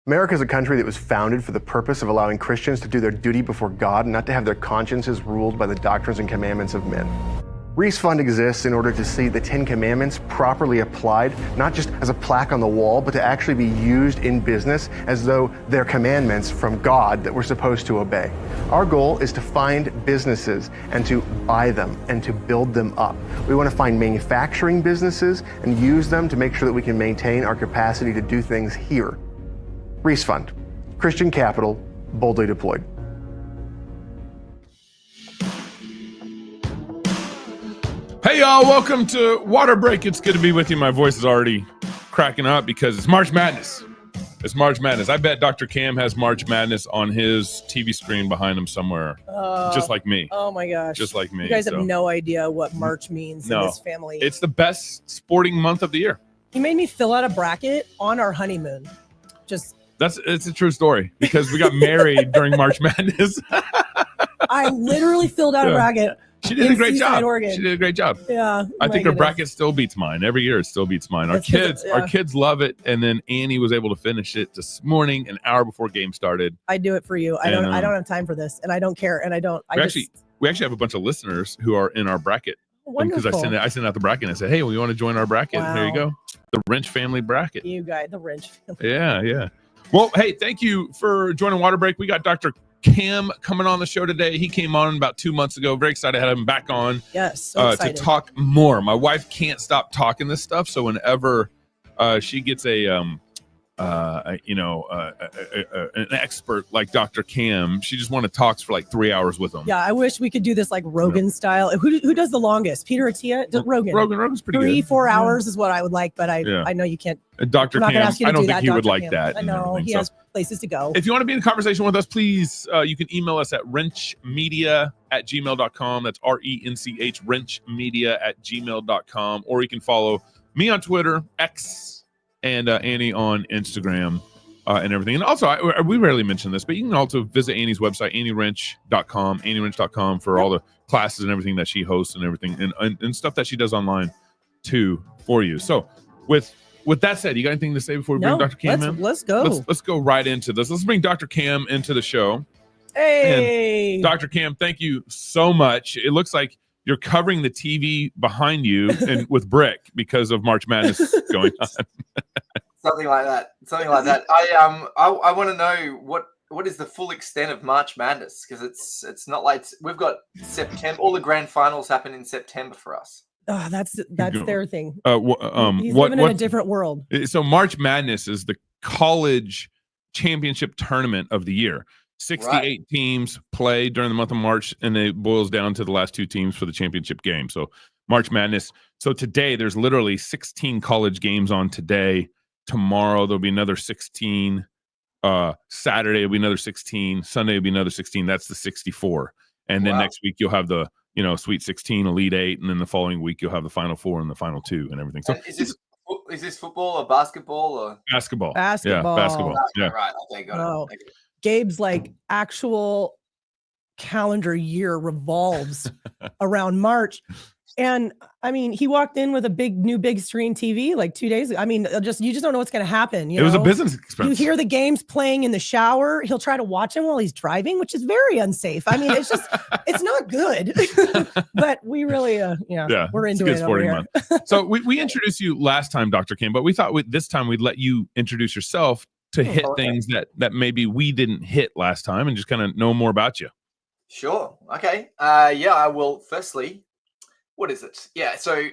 America is a country that was founded for the purpose of allowing Christians to do their duty before God and not to have their consciences ruled by the doctrines and commandments of men. Reese Fund exists in order to see the 10 Commandments properly applied, not just as a plaque on the wall, but to actually be used in business as though they're commandments from God that we're supposed to obey. Our goal is to find businesses and to buy them and to build them up. We want to find manufacturing businesses and use them to make sure that we can maintain our capacity to do things here. Reese Fund, Christian capital, boldly deployed. Hey y'all, welcome to Water Break. It's good to be with you. My voice is already cracking up because it's March Madness. It's March Madness. I bet Dr. Cam has March Madness on his TV screen behind him somewhere. Just like me. Oh my gosh. Just like me. You guys have no idea what March means in this family. It's the best sporting month of the year. He made me fill out a bracket on our honeymoon. It's a true story because we got married during March Madness. I literally filled out a bracket. She did a great job. Oregon. She did a great job. Yeah. I think her bracket still beats mine. Every year it still beats mine. Our kids love it. And then Annie was able to finish it this morning, an hour before game started. I do it for you. I don't have time for this, and I don't care. And We actually have a bunch of listeners who are in our bracket. Wonderful. Because I sent out the bracket and I said, hey, well, you want to join our bracket? Wow. There you go. The Wrench family bracket. You guys, the Wrench. Yeah. Well, hey, thank you for joining Water Break. We got Dr. Cam coming on the show today. He came on about 2 months ago. Very excited to have him back on. Yes, so to talk more. My wife can't stop talking this stuff, so whenever she gets an expert like Dr. Cam, she just want to talk for like 3 hours with him. Yeah, I wish we could do this like Rogan style. Who does the longest? Peter Attia? Rogan's pretty good. 3-4 hours is what I would like, but I know you can't. Dr. Cam, I don't think he would like that. I know he has places to go. If you want to be in conversation with us, please, you can email us at RenchMedia@gmail.com. That's RENCH, RenchMedia@gmail.com. Or you can follow me on Twitter, X, and Annie on Instagram and everything. And also, we rarely mention this, but you can also visit Annie's website, AnnieWrench.com for all the classes and everything that she hosts and everything and stuff that she does online too for you. So with that said, you got anything to say before we bring Dr. Cam in? Let's go. Let's go right into this. Let's bring Dr. Cam into the show. Hey, and Dr. Cam, thank you so much. It looks like you're covering the TV behind you and with brick because of March Madness going on. Something like that. I want to know what is the full extent of March Madness, because it's not like we've got September. All the grand finals happen in September for us. Oh, that's their thing. He's living in a different world. So March Madness is the college championship tournament of the year. 68 teams play during the month of March, and it boils down to the last 2 teams for the championship game. So March Madness. So today there's literally 16 college games on today. Tomorrow there'll be another 16. Saturday will be another 16. Sunday will be another 16. That's the 64. And then next week you'll have the Sweet 16, Elite 8, and then the following week you'll have the Final 4 and the Final 2 and everything. So is this football or basketball or basketball? Basketball. Yeah, basketball. Yeah. Right. Okay, got it. Gabe's like actual calendar year revolves around March. And I mean, he walked in with a big screen TV like 2 days ago. I mean, you just don't know what's going to happen. It was a business expense. You hear the games playing in the shower. He'll try to watch him while he's driving, which is very unsafe. I mean, it's not good. But we really, we're into it over here. So we introduced you last time, Dr. Cam, but we thought this time we'd let you introduce yourself to hit things that maybe we didn't hit last time and just kind of know more about you. Sure. Okay. I will. Firstly, what is it? Yeah. So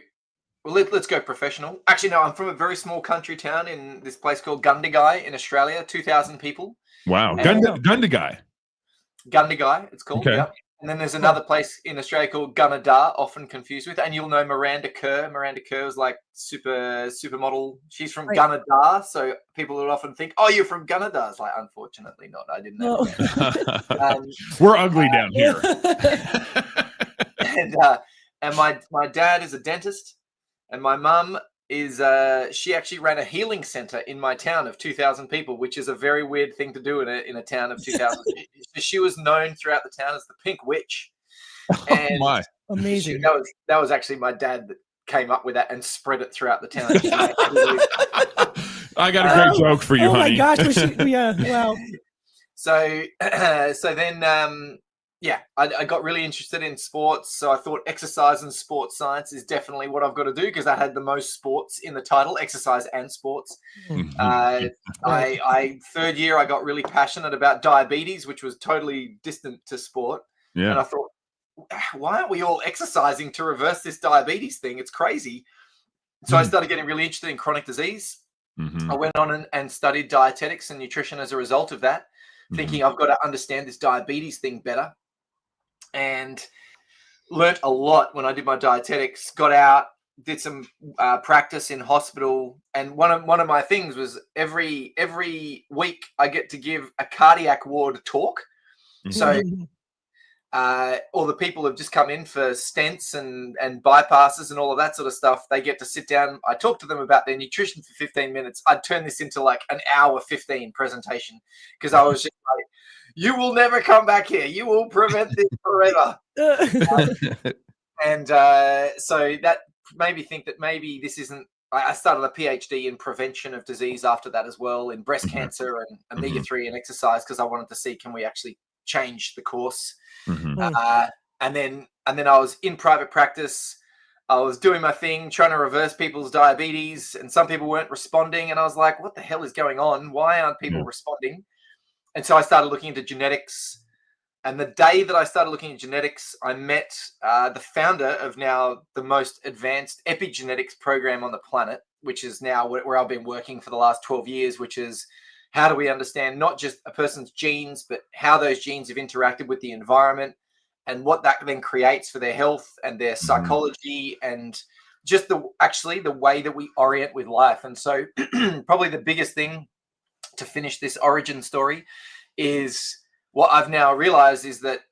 let's go professional. Actually, no, I'm from a very small country town in this place called Gundagai in Australia, 2,000 people. Wow. Gundagai. Gundagai, it's called. Okay. Yeah. And then there's another place in Australia called Gunnedah, often confused with, and you'll know Miranda Kerr. Miranda Kerr is like supermodel. She's from Gunnedah, so people would often think, "Oh, you're from Gunnedah." It's like, unfortunately, not. I didn't know. We're ugly down here. And my dad is a dentist, and my mum is she actually ran a healing center in my town of 2,000 people, which is a very weird thing to do in a town of 2,000 people. She was known throughout the town as the Pink Witch. And my. Amazing. That was actually my dad that came up with that and spread it throughout the town. I got a great joke for you, oh honey. my gosh, yeah, wow. So then I got really interested in sports. So I thought exercise and sports science is definitely what I've got to do, because I had the most sports in the title, exercise and sports. Right. I third year I got really passionate about diabetes, which was totally distant to sport. Yeah. And I thought, why aren't we all exercising to reverse this diabetes thing? It's crazy. So I started getting really interested in chronic disease. I went on and studied dietetics and nutrition as a result of that, thinking I've got to understand this diabetes thing better, and learnt a lot when I did my dietetics. Got out, did some practice in hospital, and one of my things was every week I get to give a cardiac ward talk. So all the people have just come in for stents and bypasses and all of that sort of stuff. They get to sit down. I talk to them about their nutrition for 15 minutes. I'd turn this into like an hour 15 presentation, because I was just like, you will never come back here. You will prevent this forever. And so that made me think that maybe this isn't. I started a PhD in prevention of disease after that as well, in breast cancer and omega-3 and exercise, because I wanted to see, can we actually change the course. And then I was in private practice. I was doing my thing, trying to reverse people's diabetes, and some people weren't responding. And I was like, what the hell is going on? Why aren't people responding? And so I started looking into genetics. And the day that I started looking at genetics, I met the founder of now the most advanced epigenetics program on the planet, which is now where I've been working for the last 12 years, which is, how do we understand not just a person's genes, but how those genes have interacted with the environment, and what that then creates for their health and their psychology, and just the way that we orient with life. And so probably the biggest thing to finish this origin story is what I've now realized is that,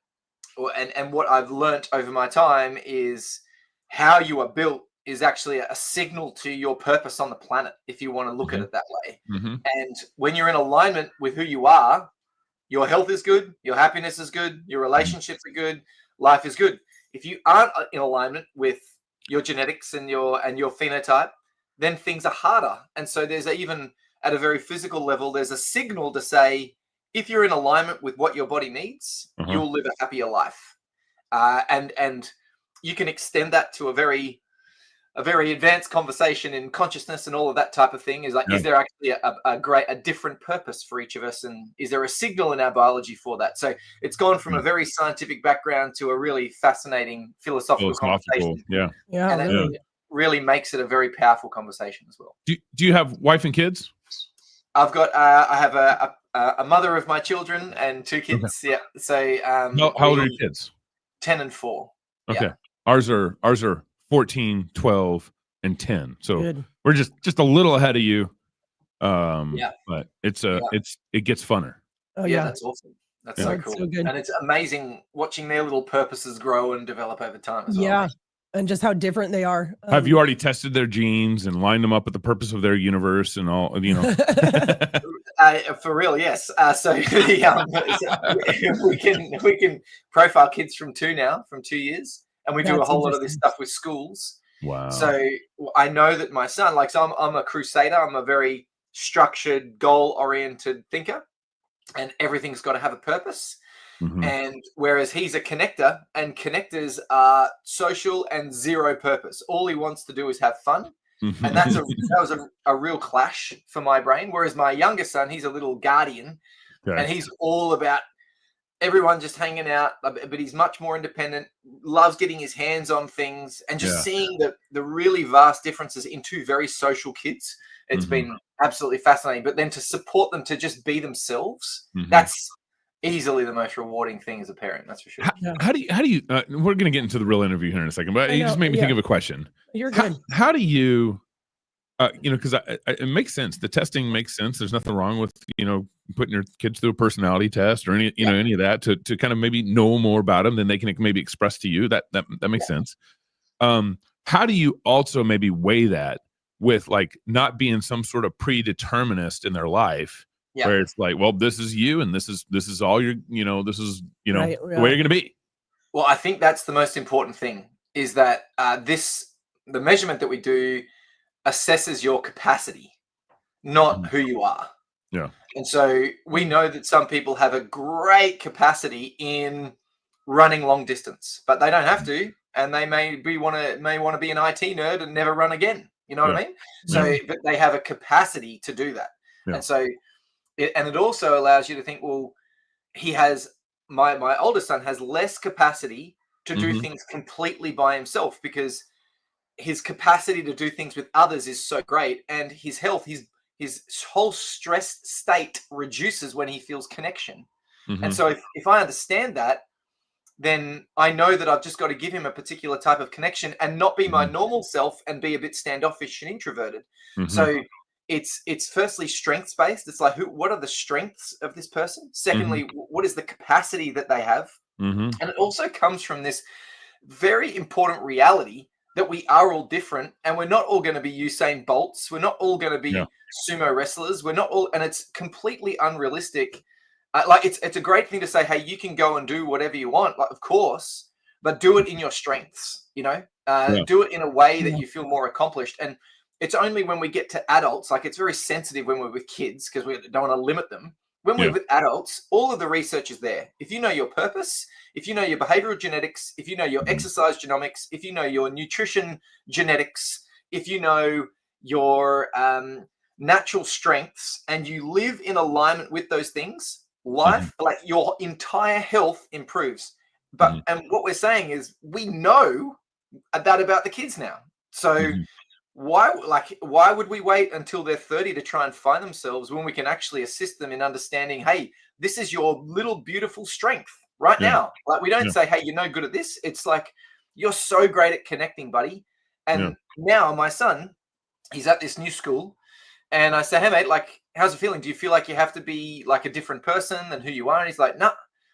and what I've learnt over my time, is how you are built is actually a signal to your purpose on the planet, if you want to look at it that way. And when you're in alignment with who you are, your health is good, your happiness is good, your relationships are good, life is good. If you aren't in alignment with your genetics and your phenotype, then things are harder. And so there's even at a very physical level, there's a signal to say, if you're in alignment with what your body needs, you'll live a happier life. And you can extend that to a very advanced conversation in consciousness and all of that type of thing. Is like, is there actually a different purpose for each of us, and is there a signal in our biology for that? So it's gone from a very scientific background to a really fascinating philosophical conversation. And it really makes it a very powerful conversation as well. Do you have wife and kids? I've got I have a mother of my children and two kids. Yeah. So how old are your kids? 10 and 4. Okay. Yeah. Ours are 14, 12, and 10. So we're just a little ahead of you. But it gets funner. Oh yeah, that's awesome. That's so cool. So good. And it's amazing watching their little purposes grow and develop over time as well. Yeah. And just how different they are. Have you already tested their genes and lined them up with the purpose of their universe and all, For real, yes. So we can profile kids from 2 years, and we do a whole lot of this stuff with schools. Wow. So I know that my son, so I'm a crusader. I'm a very structured, goal-oriented thinker, and everything's got to have a purpose. And whereas he's a connector, and connectors are social and zero purpose. All he wants to do is have fun. And that was a real clash for my brain. Whereas my younger son, he's a little guardian, and he's all about everyone just hanging out, but he's much more independent, loves getting his hands on things, and just seeing the really vast differences in 2 very social kids. It's been absolutely fascinating. But then to support them to just be themselves, that's easily the most rewarding thing as a parent. That's for sure. How do you we're going to get into the real interview here in a second, but you just made me think of a question. You're good. How do you because it makes sense. The testing makes sense. There's nothing wrong with putting your kids through a personality test or any any of that to kind of maybe know more about them than they can maybe express to you. That makes sense. How do you also maybe weigh that with like not being some sort of predeterminist in their life? Where it's like, well, this is you, and this is all you're, this is, the way you're going to be. Well, I think that's the most important thing, is that the measurement that we do assesses your capacity. not who you are. Yeah. And so we know that some people have a great capacity in running long distance, but they don't have to, and they may want to be an IT nerd and never run again. You know what I mean? So, but they have a capacity to do that, and so it also allows you to think, well, he has my oldest son has less capacity to do things completely by himself because his capacity to do things with others is so great, and his health, his whole stress state reduces when he feels connection. And so if I understand that, then I know that I've just got to give him a particular type of connection and not be my normal self and be a bit standoffish and introverted. So it's firstly strengths based. It's like, what are the strengths of this person? Secondly, what is the capacity that they have? And it also comes from this very important reality that we are all different, and we're not all going to be Usain Bolts. We're not all going to be sumo wrestlers. We're not all, and it's completely unrealistic. Like it's a great thing to say, hey, you can go and do whatever you want, like, of course, but do it in your strengths. You know, do it in a way that you feel more accomplished. And it's only when we get to adults, like it's very sensitive when we're with kids because we don't want to limit them. When we're with adults, all of the research is there. If you know your purpose, if you know your behavioral genetics, if you know your exercise genomics, if you know your nutrition genetics, if you know your natural strengths, and you live in alignment with those things, life, like your entire health improves. But and what we're saying is we know that about the kids now. So why would we wait until they're 30 to try and find themselves when we can actually assist them in understanding, hey, this is your little beautiful strength right now. Like we don't say, hey, you're no good at this. It's like, you're so great at connecting, buddy. And now my son, he's at this new school, and I say, hey mate, like, how's it feeling? Do you feel like you have to be like a different person than who you are? And he's like, nah.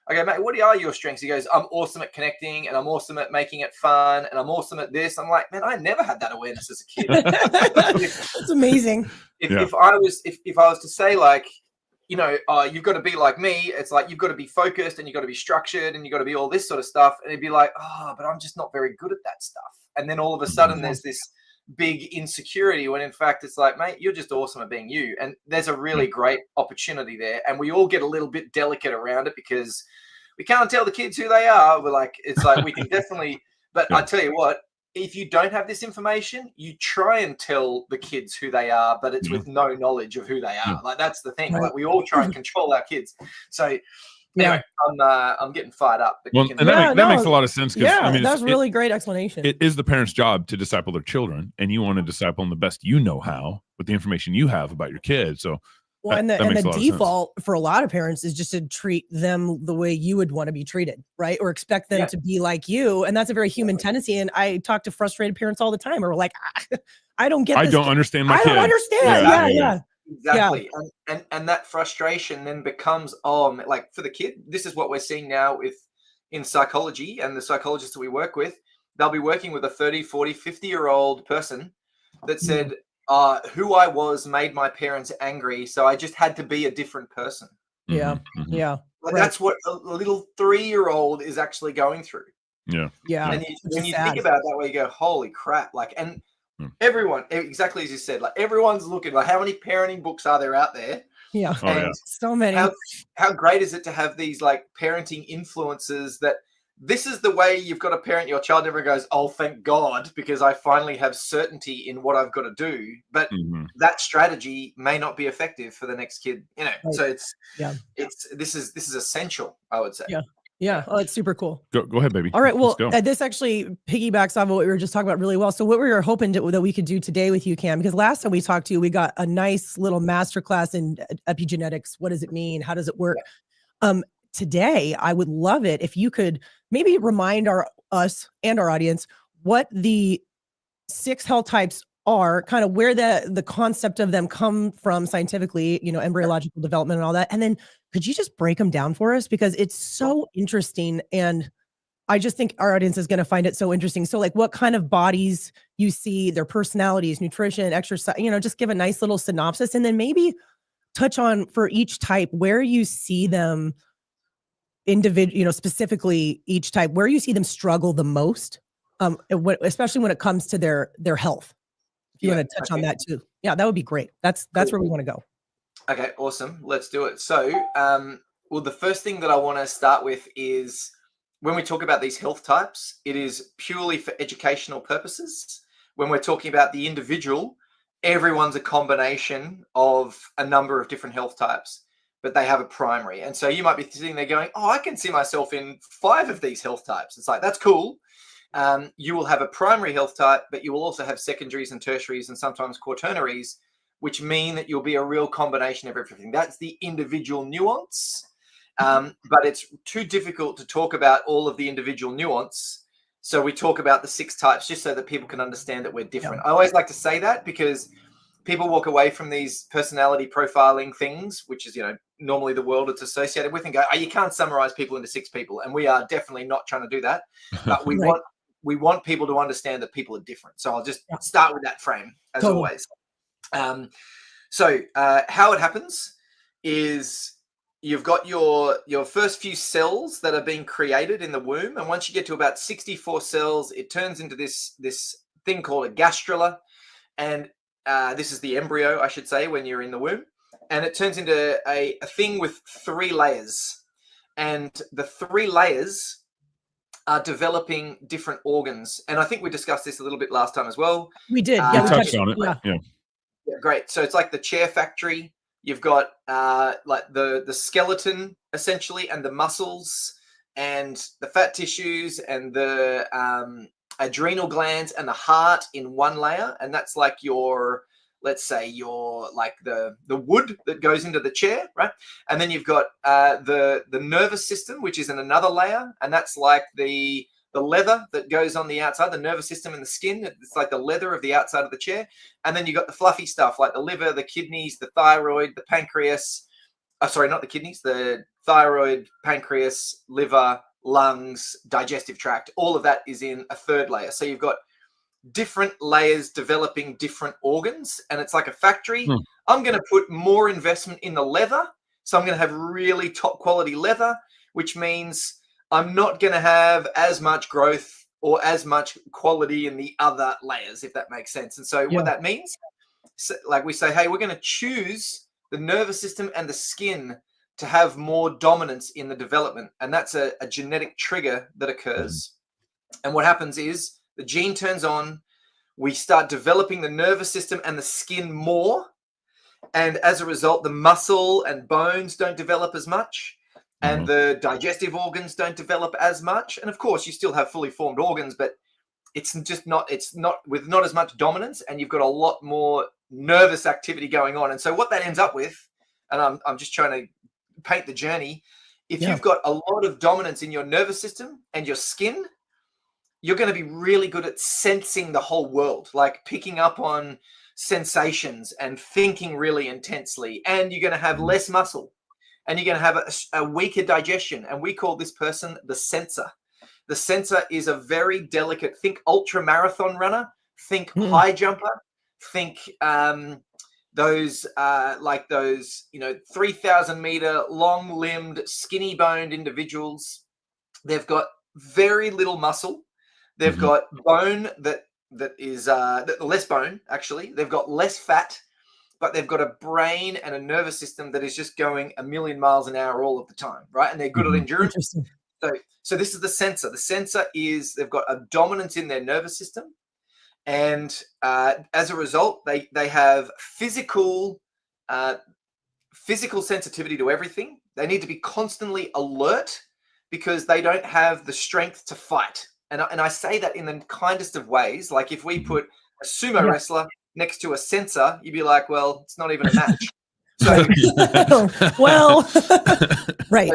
I go, mate, what are your strengths? He goes, I'm awesome at connecting, and I'm awesome at making it fun, and I'm awesome at this. I'm like, man, I never had that awareness as a kid. That's amazing. If I was to say, like, you know, you've got to be like me, it's like you've got to be focused and you've got to be structured and you've got to be all this sort of stuff. And it'd be like, but I'm just not very good at that stuff. And then all of a sudden there's this big insecurity when in fact it's like, mate, you're just awesome at being you. And there's a really great opportunity there. And we all get a little bit delicate around it because we can't tell the kids who they are. We're like, it's like we can definitely, but I tell you what, if you don't have this information, you try and tell the kids who they are, but it's with no knowledge of who they are. Like that's the thing. Like we all try and control our kids. So anyway, I'm getting fired up. But well, and that makes a lot of sense. Yeah, I mean, that's really great explanation. It is the parent's job to disciple their children, and you want to disciple them the best you know how with the information you have about your kids. So well, and the default for a lot of parents is just to treat them the way you would want to be treated, right? Or expect them to be like you. And that's a very human tendency. And I talk to frustrated parents all the time who are like, I don't get this. I don't understand my kid. I don't understand. Yeah. Exactly. And that frustration then becomes, like for the kid, this is what we're seeing now in psychology, and the psychologists that we work with, they'll be working with a 30, 40, 50-year-old person that said, who I was made my parents angry, so I just had to be a different person. Yeah. Like that's what a little 3-year-old is actually going through. Yeah. And when you think about it that way, you go, holy crap. Like, and everyone, exactly as you said, like everyone's looking, like how many parenting books are there out there? Yeah. So many. How great is it to have these like parenting influences that this is the way you've got to parent your child. Everyone goes, oh, thank God, because I finally have certainty in what I've got to do. But that strategy may not be effective for the next kid, you know. Right. So this is essential, I would say. Yeah. Oh, it's super cool. Go ahead, baby. All right. Well, this actually piggybacks off of what we were just talking about really well. So what we were hoping that we could do today with you, Cam, because last time we talked to you, we got a nice little masterclass in epigenetics. What does it mean? How does it work? Today, I would love it if you could maybe remind us and our audience what the 6 health types are, kind of where the concept of them come from scientifically, you know, embryological development and all that. And then could you just break them down for us? Because it's so interesting. And I just think our audience is going to find it so interesting. So like what kind of bodies you see, their personalities, nutrition, exercise, you know, just give a nice little synopsis, and then maybe touch on for each type where you see them individual, you know, specifically each type, where you see them struggle the most, especially when it comes to their health. If you want to touch on that too. Yeah, that would be great. That's where we want to go. Okay, awesome. Let's do it. So, well, the first thing that I want to start with is when we talk about these health types, it is purely for educational purposes. When we're talking about the individual, everyone's a combination of a number of different health types, but they have a primary. And so you might be sitting there going, oh, I can see myself in 5 of these health types. It's like, that's cool. You will have a primary health type, but you will also have secondaries and tertiaries and sometimes quaternaries, which mean that you'll be a real combination of everything. That's the individual nuance. But it's too difficult to talk about all of the individual nuance. So we talk about the 6 types just so that people can understand that we're different. I always like to say that because people walk away from these personality profiling things, which is, normally the world it's associated with, and go, oh, you can't summarize people into 6 people. And we are definitely not trying to do that. But we want people to understand that people are different. So I'll just start with that frame as always. So how it happens is you've got your first few cells that are being created in the womb, and once you get to about 64 cells, it turns into this thing called a gastrula, and this is the embryo, I should say, when you're in the womb, and it turns into a thing with 3 layers, and the 3 layers are developing different organs, and I think we discussed this a little bit last time as well. We did. We touched on it. Yeah. Yeah, great. So it's like the chair factory. You've got like the skeleton essentially, and the muscles, and the fat tissues, and the adrenal glands, and the heart in one layer, and that's like let's say like the wood that goes into the chair, right? And then you've got the nervous system, which is in another layer, and that's like the leather that goes on the outside, the nervous system and the skin. It's like the leather of the outside of the chair. And then you've got the fluffy stuff like the liver, the kidneys, the thyroid, the pancreas. Sorry, not the kidneys, the thyroid, pancreas, liver, lungs, digestive tract. All of that is in a 3rd layer. So you've got different layers developing different organs, and it's like a factory. I'm going to put more investment in the leather. So I'm going to have really top quality leather, which means I'm not going to have as much growth or as much quality in the other layers, if that makes sense. And so what that means, like we say, hey, we're going to choose the nervous system and the skin to have more dominance in the development. And that's a genetic trigger that occurs. And what happens is the gene turns on, we start developing the nervous system and the skin more. And as a result, the muscle and bones don't develop as much. And the digestive organs don't develop as much. And of course, you still have fully formed organs, but it's not with not as much dominance, and you've got a lot more nervous activity going on. And so what that ends up with, and I'm just trying to paint the journey, if you've got a lot of dominance in your nervous system and your skin, you're going to be really good at sensing the whole world, like picking up on sensations and thinking really intensely. And you're going to have less muscle. And you're going to have a weaker digestion. And we call this person the sensor. The sensor is a very delicate, think ultra marathon runner, think high jumper, think those 3,000 meter long limbed, skinny boned individuals. They've got very little muscle. They've got bone that is less bone, actually. They've got less fat. But they've got a brain and a nervous system that is just going a million miles an hour all of the time, right? And they're good at endurance. So this is the sensor. The sensor is they've got a dominance in their nervous system, and as a result, they have physical sensitivity to everything. They need to be constantly alert because they don't have the strength to fight. And I say that in the kindest of ways. Like if we put a sumo wrestler next to a sensor, you'd be like, well, it's not even a match. So, right.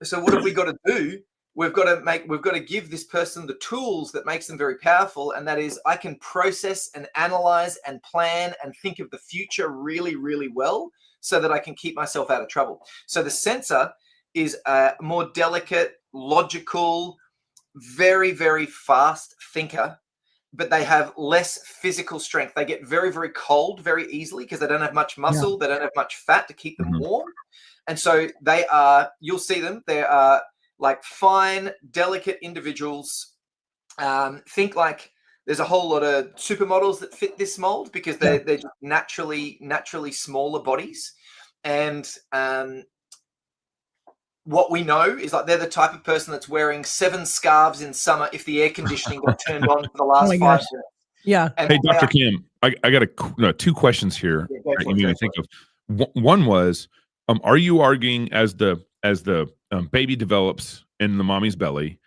So what have we got to do? We've got to give this person the tools that makes them very powerful. And that is, I can process and analyze and plan and think of the future really, really well so that I can keep myself out of trouble. So the sensor is a more delicate, logical, very, very fast thinker, but they have less physical strength. They get very, very cold very easily because they don't have much muscle. They don't have much fat to keep them warm. And so you'll see them, they are like fine, delicate individuals. Think like there's a whole lot of supermodels that fit this mold because they're just naturally smaller bodies. And what we know is like they're the type of person that's wearing 7 scarves in summer if the air conditioning got turned on for the last 5 minutes. Yeah. And Hey, Dr. Kim, I got 2 questions here that you made me think of. One was, are you arguing as the baby develops in the mommy's belly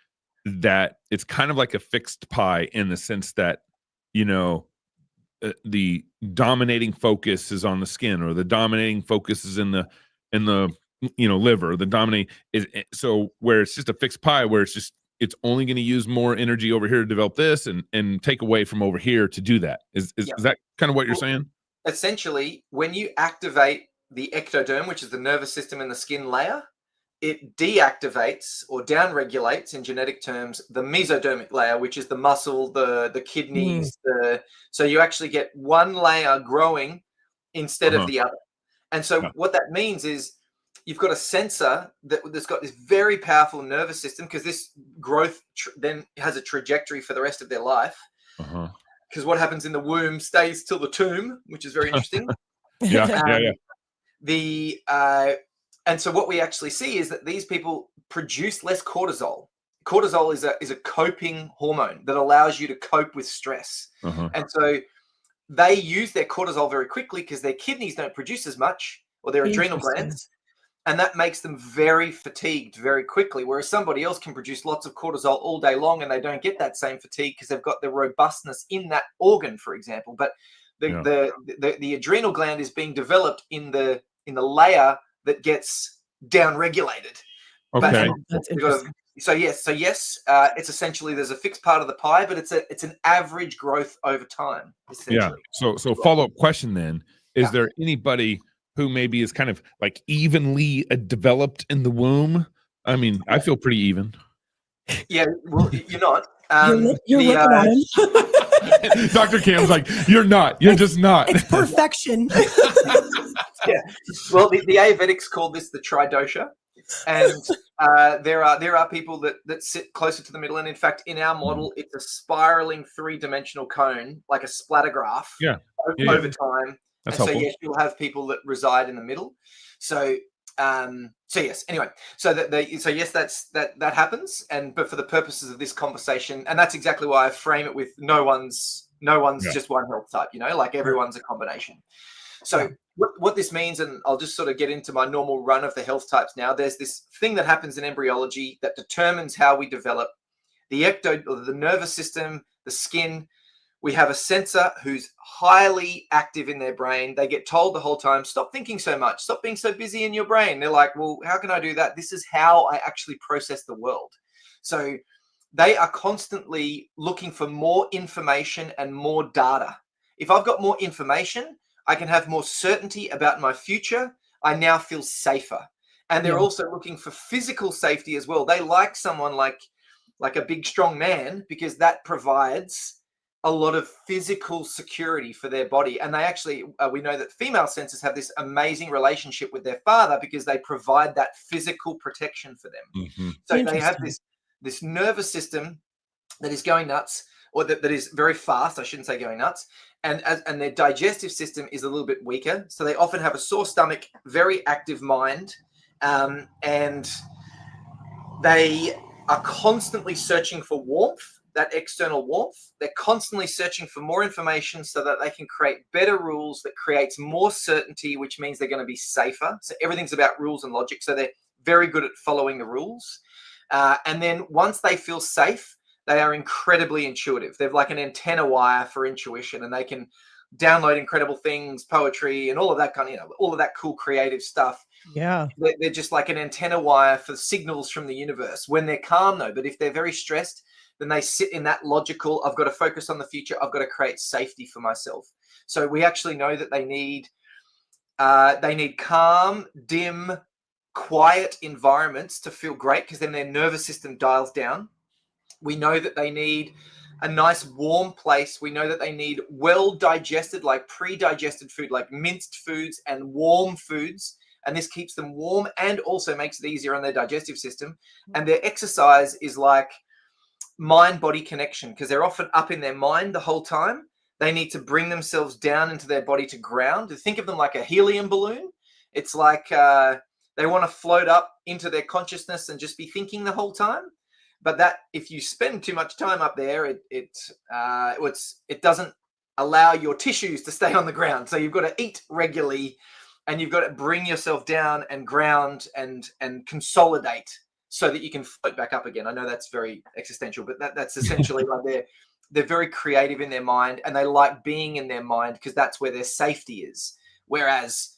that it's kind of like a fixed pie in the sense that, you know, the dominating focus is on the skin, or the dominating focus is in the liver, the dominating is, so where it's just a fixed pie where it's only going to use more energy over here to develop this and take away from over here to do that. Is that kind of what you're saying? Essentially, when you activate the ectoderm, which is the nervous system in the skin layer, it deactivates or downregulates, in genetic terms, the mesodermic layer, which is the muscle, the kidneys. So you actually get one layer growing instead of the other. And so what that means is you've got a sensor that's got this very powerful nervous system, because this growth then has a trajectory for the rest of their life. Because what happens in the womb stays till the tomb, which is very interesting. And so what we actually see is that these people produce less cortisol. Cortisol is a coping hormone that allows you to cope with stress. And so they use their cortisol very quickly because their kidneys don't produce as much, or their adrenal glands. And that makes them very fatigued very quickly. Whereas somebody else can produce lots of cortisol all day long and they don't get that same fatigue because they've got the robustness in that organ, for example. But the adrenal gland is being developed in the layer that gets downregulated. Okay. That's interesting. So yes, it's essentially, there's a fixed part of the pie, but it's an average growth over time, essentially. So follow-up question then, is there anybody who maybe is kind of like evenly developed in the womb? I mean, I feel pretty even. Yeah, well, you're not. You're looking at him. Dr. Cam's like, you're not. You're just not. It's perfection. Well, the Ayurvedics call this the tridosha, and there are people that sit closer to the middle. And in fact, in our model, it's a spiraling 3-dimensional cone, like a splattergraph. Over time. That's helpful. So yes, you'll have people that reside in the middle. So yes. Anyway, yes, that happens. But for the purposes of this conversation, and that's exactly why I frame it with no one's just one health type. Like everyone's a combination. So what this means, and I'll just sort of get into my normal run of the health types now. There's this thing that happens in embryology that determines how we develop the nervous system, the skin. We have a sensor who's highly active in their brain. They get told the whole time, stop thinking so much, stop being so busy in your brain. They're like, well, how can I do that? This is how I actually process the world. So they are constantly looking for more information and more data. If I've got more information, I can have more certainty about my future. I now feel safer. And they're also looking for physical safety as well. They like someone like a big, strong man, because that provides a lot of physical security for their body. And they actually, we know that female sensors have this amazing relationship with their father because they provide that physical protection for them. So they have this nervous system that is going nuts, or that is very fast. I shouldn't say going nuts. And their digestive system is a little bit weaker. So they often have a sore stomach, very active mind. And they are constantly searching for warmth, that external warmth. They're constantly searching for more information so that they can create better rules that creates more certainty, which means they're going to be safer. So everything's about rules and logic. So they're very good at following the rules. And then once they feel safe, they are incredibly intuitive. They're like an antenna wire for intuition, and they can download incredible things, poetry, and all of that kind of, all of that cool creative stuff. Yeah. They're just like an antenna wire for signals from the universe when they're calm, though. But if they're very stressed, then they sit in that logical, I've got to focus on the future. I've got to create safety for myself. So we actually know that they need calm, dim, quiet environments to feel great, because then their nervous system dials down. We know that they need a nice warm place. We know that they need well-digested, like pre-digested food, like minced foods and warm foods. And this keeps them warm and also makes it easier on their digestive system. And their exercise is like mind-body connection, because they're often up in their mind the whole time. They need to bring themselves down into their body to ground. Think of them like a helium balloon. It's like they want to float up into their consciousness and just be thinking the whole time. But that, if you spend too much time up there, it doesn't allow your tissues to stay on the ground. So you've got to eat regularly, and you've got to bring yourself down and ground and consolidate so that you can float back up again. I know that's very existential, but that's essentially like they're very creative in their mind, and they like being in their mind because that's where their safety is. Whereas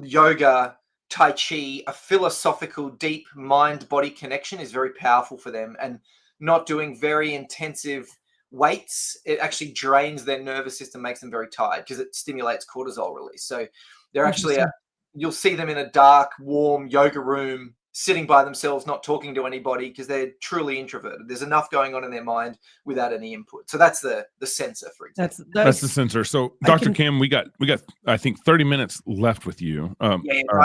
yoga, Tai Chi, a philosophical, deep mind-body connection is very powerful for them. And not doing very intensive weights, it actually drains their nervous system, makes them very tired because it stimulates cortisol release. So they're actually, you'll see them in a dark, warm yoga room, sitting by themselves, not talking to anybody, because they're truly introverted. There's enough going on in their mind without any input. So that's the sensor, for example. That's the sensor. So Dr. Kim, we got I think 30 minutes left with you. I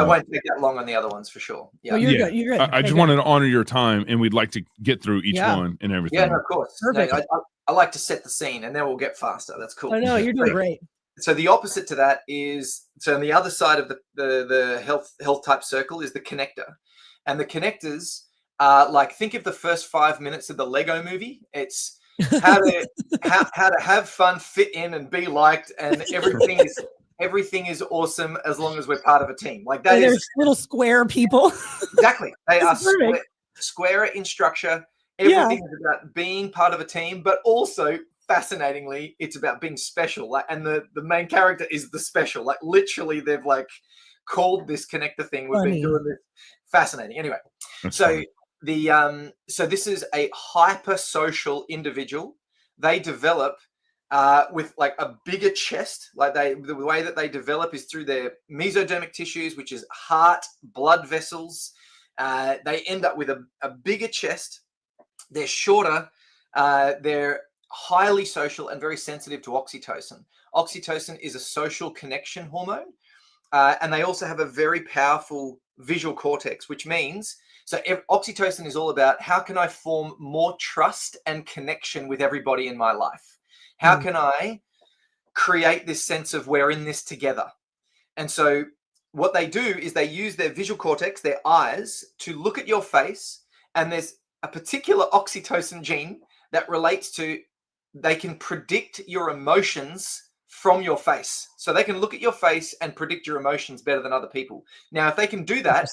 won't take that long on the other ones for sure. Yeah, you're good. You're good. I just wanted to honor your time, and we'd like to get through each one and everything. Yeah, no, of course. Perfect. No, I like to set the scene, and then we'll get faster. That's cool. I know, you're doing great. So the opposite to that is, so on the other side of the health type circle is the connector. And the connectors are like, think of the first 5 minutes of the Lego movie. It's how to have fun, fit in, and be liked, and everything is awesome as long as we're part of a team. Like that is little square people. Exactly. They are square in structure. Everything is about being part of a team, but also fascinatingly, it's about being special. Like, and the main character is the special. Like literally, they've like called this connector thing. We've been doing this. Fascinating. Anyway, so this is a hyper social individual. They develop with like a bigger chest. Like the way that they develop is through their mesodermic tissues, which is heart, blood vessels. They end up with a bigger chest. They're shorter. They're highly social and very sensitive to oxytocin. Oxytocin is a social connection hormone. And they also have a very powerful visual cortex, which means, oxytocin is all about how can I form more trust and connection with everybody in my life? How can I create this sense of we're in this together? And so what they do is they use their visual cortex, their eyes, to look at your face, and there's a particular oxytocin gene that relates to, they can predict your emotions from your face. So they can look at your face and predict your emotions better than other people. Now, if they can do that,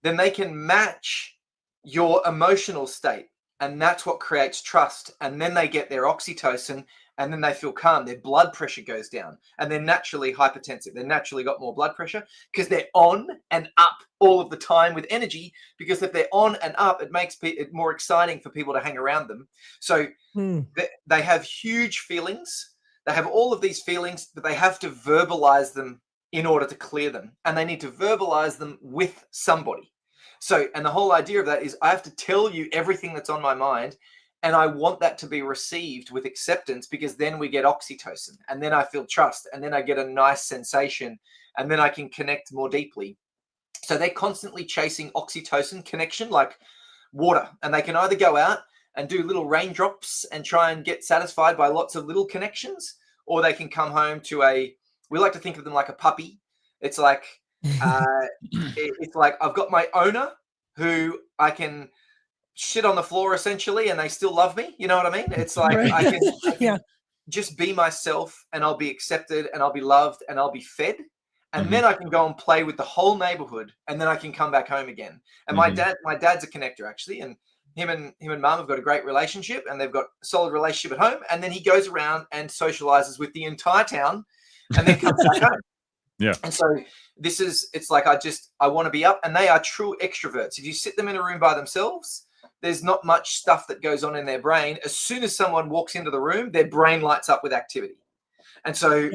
then they can match your emotional state. And that's what creates trust. And then they get their oxytocin, and then they feel calm. Their blood pressure goes down, and they're naturally hypertensive. They're naturally got more blood pressure because they're on and up all of the time with energy. Because if they're on and up, it makes it more exciting for people to hang around them. So they have huge feelings. They have all of these feelings, but they have to verbalize them in order to clear them. And they need to verbalize them with somebody. So, and the whole idea of that is I have to tell you everything that's on my mind, and I want that to be received with acceptance, because then we get oxytocin, and then I feel trust, and then I get a nice sensation, and then I can connect more deeply. So they're constantly chasing oxytocin connection like water, and they can either go out and do little raindrops and try and get satisfied by lots of little connections, or they can come home to we like to think of them like a puppy. It's like, it's like I've got my owner who I can shit on the floor essentially, and they still love me. You know what I mean? It's like, I can just be myself, and I'll be accepted, and I'll be loved, and I'll be fed. And then I can go and play with the whole neighborhood, and then I can come back home again. And my dad's a connector actually. And him and mom have got a great relationship, and they've got a solid relationship at home. And then he goes around and socializes with the entire town, and then comes back home. Yeah. And so it's like, I want to be up, and they are true extroverts. If you sit them in a room by themselves, there's not much stuff that goes on in their brain. As soon as someone walks into the room, their brain lights up with activity. And so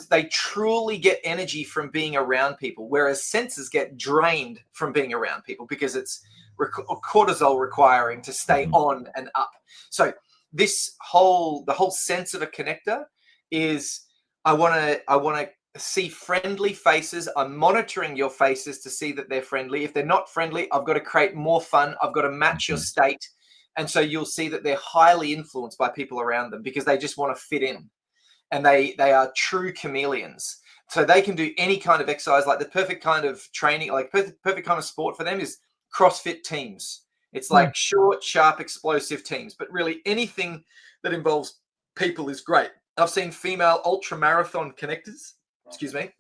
they truly get energy from being around people, whereas sensors get drained from being around people because it's cortisol requiring to stay on and up. So the whole sense of a connector is, I want to see friendly faces. I'm monitoring your faces to see that they're friendly. If they're not friendly, I've got to create more fun. I've got to match your state. And so you'll see that they're highly influenced by people around them because they just want to fit in. And they are true chameleons. So they can do any kind of exercise, like the perfect kind of training, like perfect kind of sport for them is CrossFit teams. It's like short, sharp, explosive teams. But really anything that involves people is great. I've seen female ultra marathon connectors, excuse me.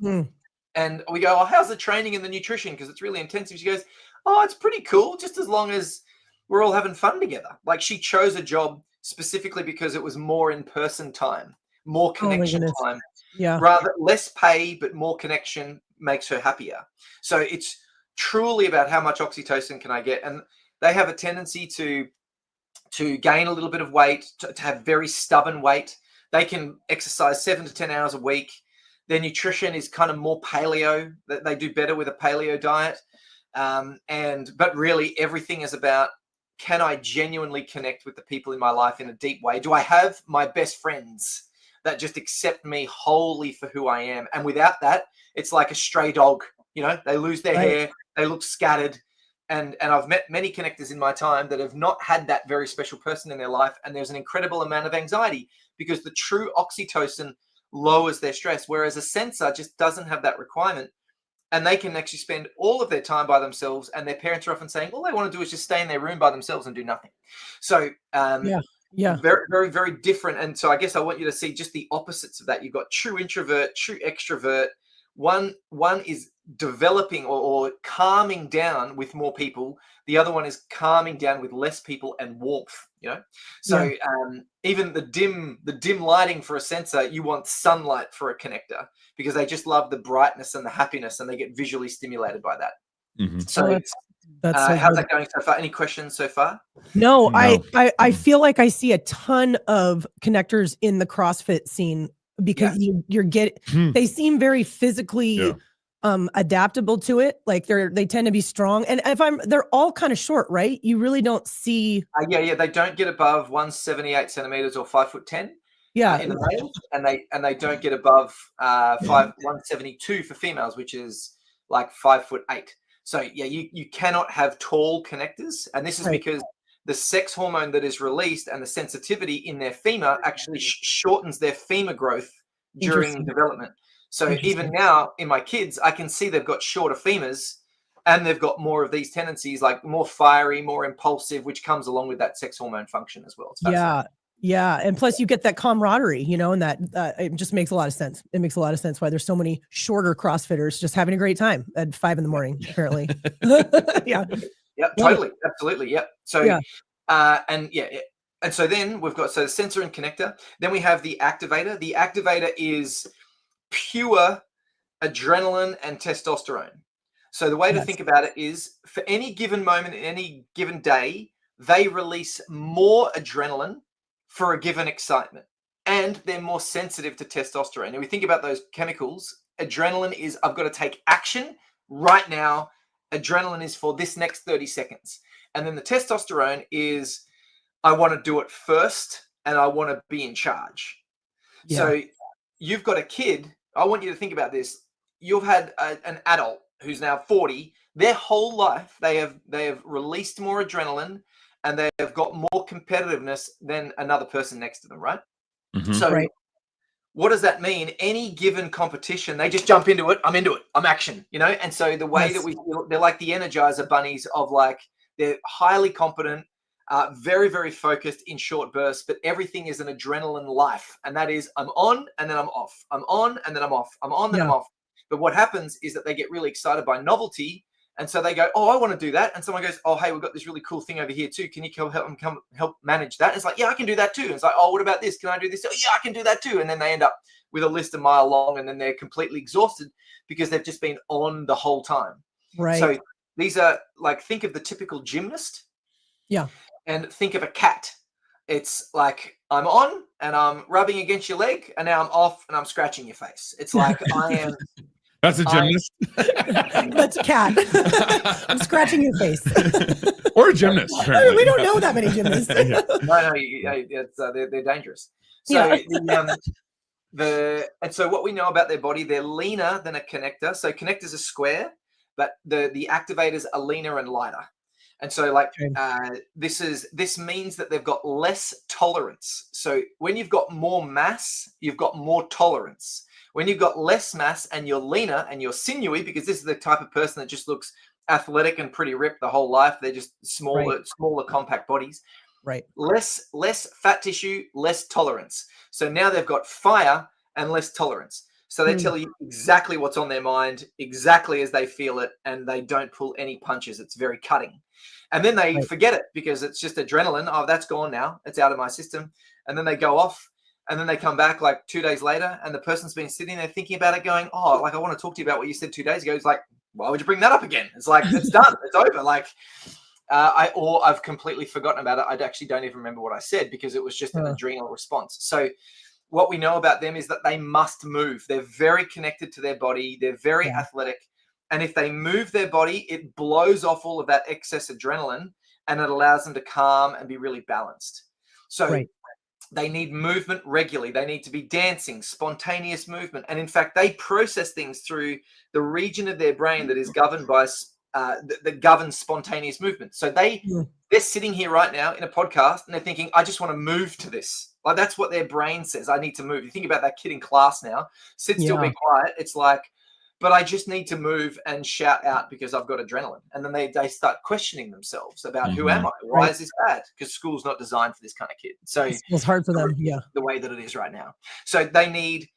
And we go, oh, how's the training and the nutrition? Because it's really intensive. She goes, oh, it's pretty cool, just as long as we're all having fun together. Like she chose a job specifically because it was more in-person time, more connection time. Yeah. Rather less pay, but more connection makes her happier. So it's truly about how much oxytocin can I get. And they have a tendency to gain a little bit of weight, to have very stubborn weight. They can exercise 7 to 10 hours a week. Their nutrition is kind of more paleo. They do better with a paleo diet. But really everything is about, can I genuinely connect with the people in my life in a deep way? Do I have my best friends that just accept me wholly for who I am? And without that, it's like a stray dog. You know, they lose their hair, they look scattered. And I've met many connectors in my time that have not had that very special person in their life. And there's an incredible amount of anxiety because the true oxytocin lowers their stress, whereas a sensor just doesn't have that requirement. And they can actually spend all of their time by themselves. And their parents are often saying, all they want to do is just stay in their room by themselves and do nothing. So very, very, very different. And so I guess I want you to see just the opposites of that. You've got true introvert, true extrovert. One is developing or calming down with more people. The other one is calming down with less people and warmth, you know? So even the dim lighting for a sensor, you want sunlight for a connector because they just love the brightness and the happiness and they get visually stimulated by that. So how's that going so far? Any questions so far? No. I feel like I see a ton of connectors in the CrossFit scene because you're getting, they seem very physically adaptable to it. Like they tend to be strong. And they're all kind of short, right? You really don't see. They don't get above 178 centimeters or 5'10". In the males, and they don't get above 172 for females, which is like 5'8". So you cannot have tall connectors, and this is because the sex hormone that is released and the sensitivity in their femur actually shortens their femur growth during development. So even now in my kids, I can see they've got shorter femurs and they've got more of these tendencies, like more fiery, more impulsive, which comes along with that sex hormone function as well. Yeah. And plus you get that camaraderie, you know, and that it just makes a lot of sense. It makes a lot of sense why there's so many shorter CrossFitters just having a great time at 5 a.m, apparently. Totally. Absolutely. So, and so then we've got, the sensor and connector, then we have the activator. The activator is pure adrenaline and testosterone. So the way to think about it is for any given moment, in any given day, they release more adrenaline for a given excitement, and they're more sensitive to testosterone. And we think about those chemicals. Adrenaline is, I've got to take action right now. Adrenaline is for this next 30 seconds. And then the testosterone is, I want to do it first and I want to be in charge. So you've got a kid. I want you to think about this. You've had an adult who's now 40. Their whole life, they have released more adrenaline and they have got more competitiveness than another person next to them, right? So what does that mean? Any given competition, they just jump into it. I'm into it. I'm action, you know? And so the way that we feel, they're like the Energizer bunnies of like, they're highly competent, very, very focused in short bursts, but everything is an adrenaline life. And that is, I'm on and then I'm off. I'm on and then I'm off. I'm on, then I'm off. But what happens is that they get really excited by novelty. And so they go, oh, I want to do that. And someone goes, oh, hey, we've got this really cool thing over here too. Can you help manage that? And it's like, yeah, I can do that too. And it's like, oh, what about this? Can I do this? Oh, yeah, I can do that too. And then they end up with a list a mile long and then they're completely exhausted because they've just been on the whole time. Right. So these are like, think of the typical gymnast. Yeah. And think of a cat. It's like, I'm on and I'm rubbing against your leg and now I'm off and I'm scratching your face. It's like, I am... That's a gymnast. That's a cat. I'm scratching your face. Or a gymnast. Apparently. We don't know that many gymnasts. No, they're dangerous. So and so what we know about their body, they're leaner than a connector. So connectors are square, but the activators are leaner and lighter. And so like Okay. this means that they've got less tolerance. So when you've got more mass, you've got more tolerance. When you've got less mass and you're leaner and you're sinewy, because this is the type of person that just looks athletic and pretty ripped the whole life. They're just smaller, compact bodies. Right. Less fat tissue, less tolerance. So now they've got fire and less tolerance. So they tell you exactly what's on their mind, exactly as they feel it, and they don't pull any punches. It's very cutting. And then they forget it because it's just adrenaline. Oh, that's gone now. It's out of my system. And then they go off, and then they come back like 2 days later, and the person's been sitting there thinking about it, going, oh, like, I want to talk to you about what you said 2 days ago. It's like, why would you bring that up again? It's like, it's done. It's over. Like, I've completely forgotten about it. I actually don't even remember what I said because it was just an adrenal response. So what we know about them is that they must move. They're very connected to their body. They're very athletic. And if they move their body, it blows off all of that excess adrenaline and it allows them to calm and be really balanced. So they need movement regularly. They need to be dancing, spontaneous movement. And in fact, they process things through the region of their brain that is governed by that governs spontaneous movement. So they're sitting here right now in a podcast and they're thinking, I just want to move to this. Like, that's what their brain says. I need to move. You think about that kid in class now, sit still, be quiet. It's like, but I just need to move and shout out because I've got adrenaline. And then they start questioning themselves about who am I? Why is this bad? Because school's not designed for this kind of kid. So it's hard for them. The way that it is right now. So they need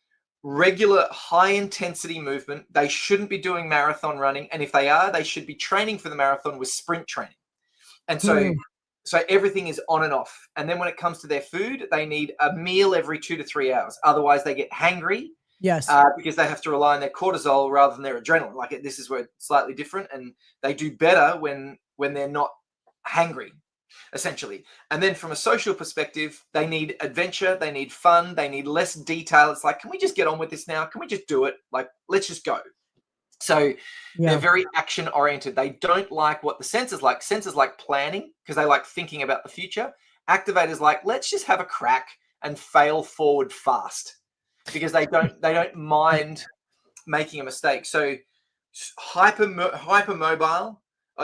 regular high intensity movement. They shouldn't be doing marathon running. And if they are, they should be training for the marathon with sprint training. And so everything is on and off. And then when it comes to their food, they need a meal every 2 to 3 hours. Otherwise they get hangry. Yes. Because they have to rely on their cortisol rather than their adrenaline. Like, this is where it's slightly different, and they do better when they're not hangry, essentially. And then from a social perspective, they need adventure, they need fun, they need less detail. It's like, can we just get on with this now? Can we just do it? Like, let's just go. So they're very action oriented. They don't like what the sensors like. Sensors like planning because they like thinking about the future. Activators like, let's just have a crack and fail forward fast, because they don't mind making a mistake. So hypermobile,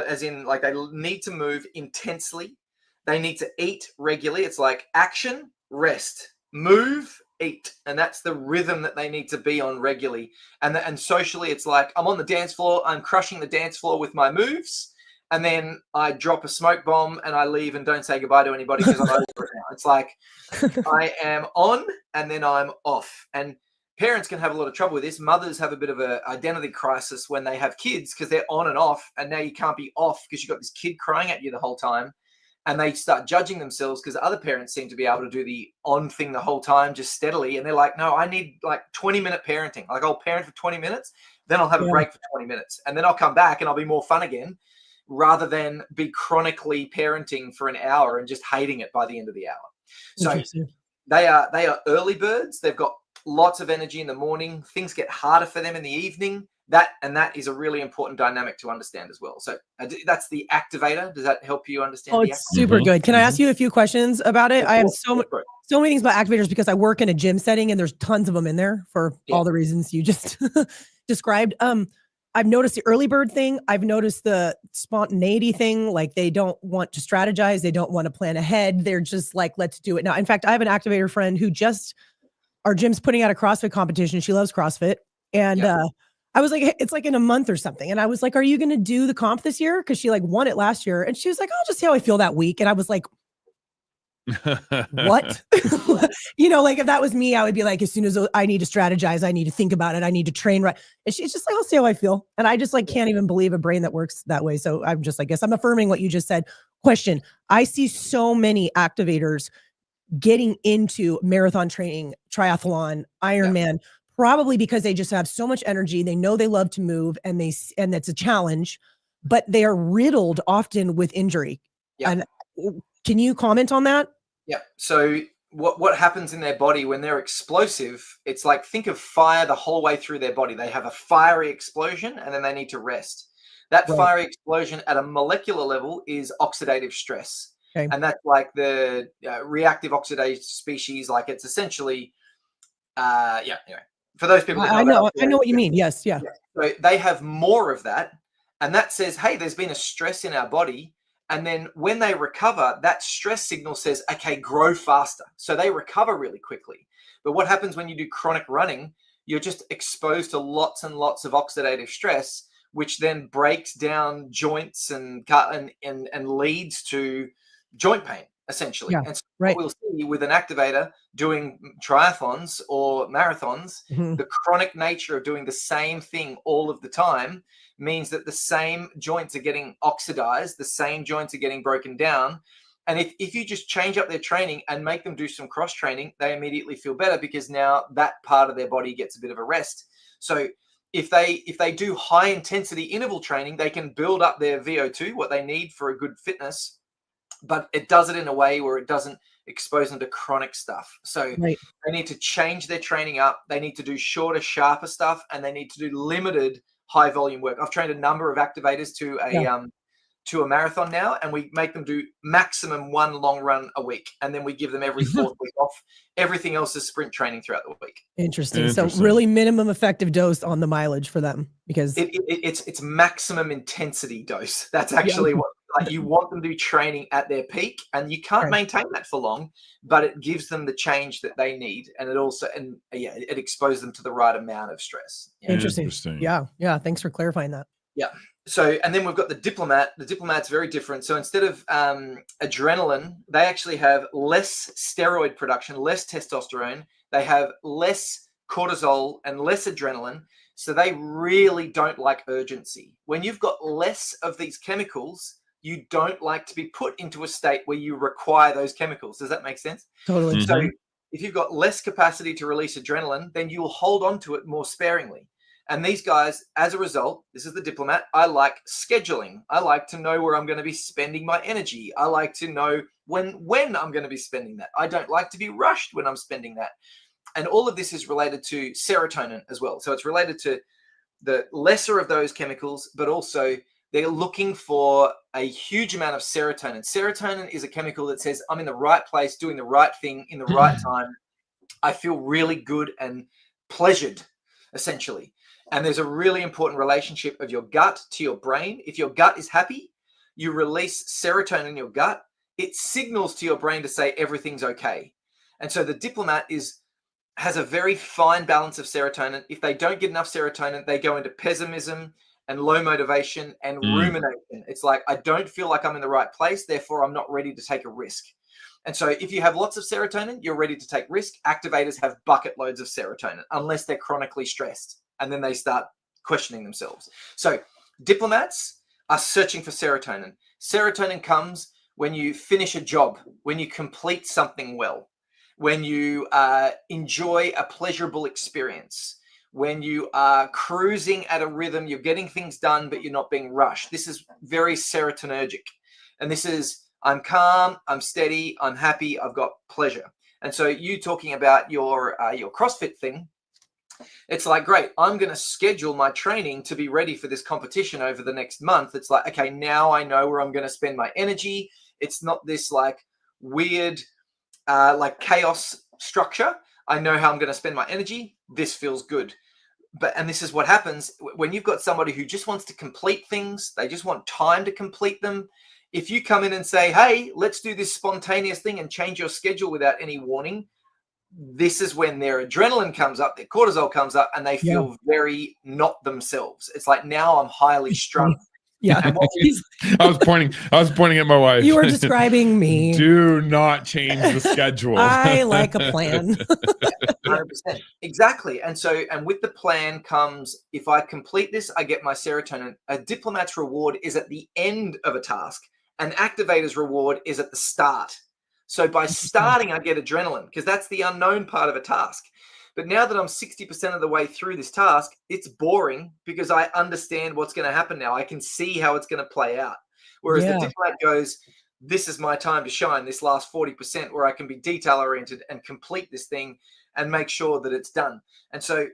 as in like they need to move intensely. They need to eat regularly. It's like action, rest, move, eat. And that's the rhythm that they need to be on regularly. And socially, it's like, I'm on the dance floor. I'm crushing the dance floor with my moves. And then I drop a smoke bomb and I leave and don't say goodbye to anybody because I'm over it now. It's like I am on and then I'm off. And parents can have a lot of trouble with this. Mothers have a bit of an identity crisis when they have kids because they're on and off. And now you can't be off because you've got this kid crying at you the whole time. And they start judging themselves because other parents seem to be able to do the on thing the whole time, just steadily. And they're like, no, I need like 20-minute parenting. Like, I'll parent for 20 minutes, then I'll have a break for 20 minutes. And then I'll come back and I'll be more fun again, rather than be chronically parenting for an hour and just hating it by the end of the hour. So they are early birds. They've got lots of energy in the morning. Things get harder for them in the evening. That is a really important dynamic to understand as well. So that's the activator. Does that help you understand? Oh, it's super good. Can I ask you a few questions about it? I have so many things about activators because I work in a gym setting and there's tons of them in there for all the reasons you just described. I've noticed the early bird thing. I've noticed the spontaneity thing. Like, they don't want to strategize. They don't want to plan ahead. They're just like, let's do it now. In fact, I have an activator friend who our gym's putting out a CrossFit competition. She loves CrossFit. And I was like, it's like in a month or something. And I was like, are you going to do the comp this year? Because she like won it last year. And she was like, I'll just see how I feel that week. And I was like, what? Like, if that was me, I would be like, as soon as I need to strategize, I need to think about it, I need to train right. And she's just like, I'll see how I feel. And I just like can't even believe a brain that works that way. So I'm just, I guess I'm affirming what you just said. Question: I see so many activators getting into marathon training, triathlon, Ironman, probably because they just have so much energy. They know they love to move, and that's a challenge, but they are riddled often with injury. And can you comment on that? Yeah. So what happens in their body when they're explosive, it's like, think of fire the whole way through their body. They have a fiery explosion and then they need to rest. That fiery explosion at a molecular level is oxidative stress. Okay. And that's like the reactive oxidative species. Like, it's essentially, anyway, for those people that I know what you mean. Yes. Yeah. So they have more of that. And that says, hey, there's been a stress in our body. And then when they recover, that stress signal says, okay, grow faster. So they recover really quickly. But what happens when you do chronic running? You're just exposed to lots and lots of oxidative stress, which then breaks down joints and leads to joint pain, essentially. Yeah, And so right. what we'll see with an activator doing triathlons or marathons, Mhm. the chronic nature of doing the same thing all of the time means that the same joints are getting oxidized, the same joints are getting broken down. And if you just change up their training and make them do some cross training, they immediately feel better because now that part of their body gets a bit of a rest. So if they do high intensity interval training, they can build up their VO2, what they need for a good fitness, but it does it in a way where it doesn't expose them to chronic stuff. So Right. they need to change their training up. They need to do shorter, sharper stuff, and they need to do limited high volume work. I've trained a number of activators to a marathon now, and we make them do maximum one long run a week, and then we give them every fourth week off. Everything else is sprint training throughout the week. Interesting. So really minimum effective dose on the mileage for them, because it's maximum intensity dose. That's actually what, like, you want them to be training at their peak, and you can't maintain that for long, but it gives them the change that they need, and it exposes them to the right amount of stress. Interesting. Yeah. Thanks for clarifying that. Yeah. So, and then we've got the Diplomat. The Diplomat's very different. So instead of adrenaline, they actually have less steroid production, less testosterone. They have less cortisol and less adrenaline. So they really don't like urgency. When you've got less of these chemicals, you don't like to be put into a state where you require those chemicals. Does that make sense? Totally. Mm-hmm. So if you've got less capacity to release adrenaline, then you'll hold on to it more sparingly. And these guys, as a result, this is the Diplomat, I like scheduling. I like to know where I'm going to be spending my energy. I like to know when I'm going to be spending that. I don't like to be rushed when I'm spending that. And all of this is related to serotonin as well. So it's related to the lesser of those chemicals, but also they're looking for a huge amount of serotonin. Serotonin is a chemical that says, I'm in the right place, doing the right thing in the right time. I feel really good and pleasured, essentially. And there's a really important relationship of your gut to your brain. If your gut is happy, you release serotonin in your gut. It signals to your brain to say everything's okay. And so the Diplomat has a very fine balance of serotonin. If they don't get enough serotonin, they go into pessimism and low motivation and rumination. It's like, I don't feel like I'm in the right place, therefore I'm not ready to take a risk. And so if you have lots of serotonin, you're ready to take risk. Activators have bucket loads of serotonin, unless they're chronically stressed. And then they start questioning themselves. So Diplomats are searching for serotonin. Serotonin comes when you finish a job, when you complete something well, when you enjoy a pleasurable experience, when you are cruising at a rhythm, you're getting things done, but you're not being rushed. This is very serotonergic. And this is, I'm calm, I'm steady, I'm happy, I've got pleasure. And so you talking about your CrossFit thing, it's like, great, I'm going to schedule my training to be ready for this competition over the next month. It's like, okay, now I know where I'm going to spend my energy. It's not this like weird, like chaos structure. I know how I'm going to spend my energy. This feels good. And this is what happens when you've got somebody who just wants to complete things. They just want time to complete them. If you come in and say, hey, let's do this spontaneous thing and change your schedule without any warning, this is when their adrenaline comes up, their cortisol comes up, and they feel very not themselves. It's like, now I'm highly strung. Yeah. And I was pointing at my wife. You were describing me. Do not change the schedule. I like a plan. 100%. Exactly. And with the plan comes, if I complete this, I get my serotonin. A Diplomat's reward is at the end of a task. An activator's reward is at the start. So by starting, I get adrenaline because that's the unknown part of a task. But now that I'm 60% of the way through this task, it's boring because I understand what's going to happen now. I can see how it's going to play out. Whereas the Diplomat goes, this is my time to shine, this last 40% where I can be detail-oriented and complete this thing and make sure that it's done. And so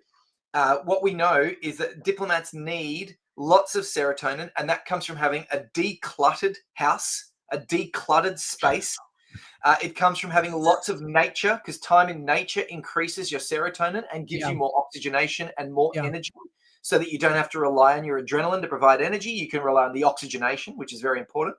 what we know is that Diplomats need lots of serotonin, and that comes from having a decluttered house, a decluttered space. It comes from having lots of nature, because time in nature increases your serotonin and gives you more oxygenation and more energy, so that you don't have to rely on your adrenaline to provide energy. You can rely on the oxygenation, which is very important.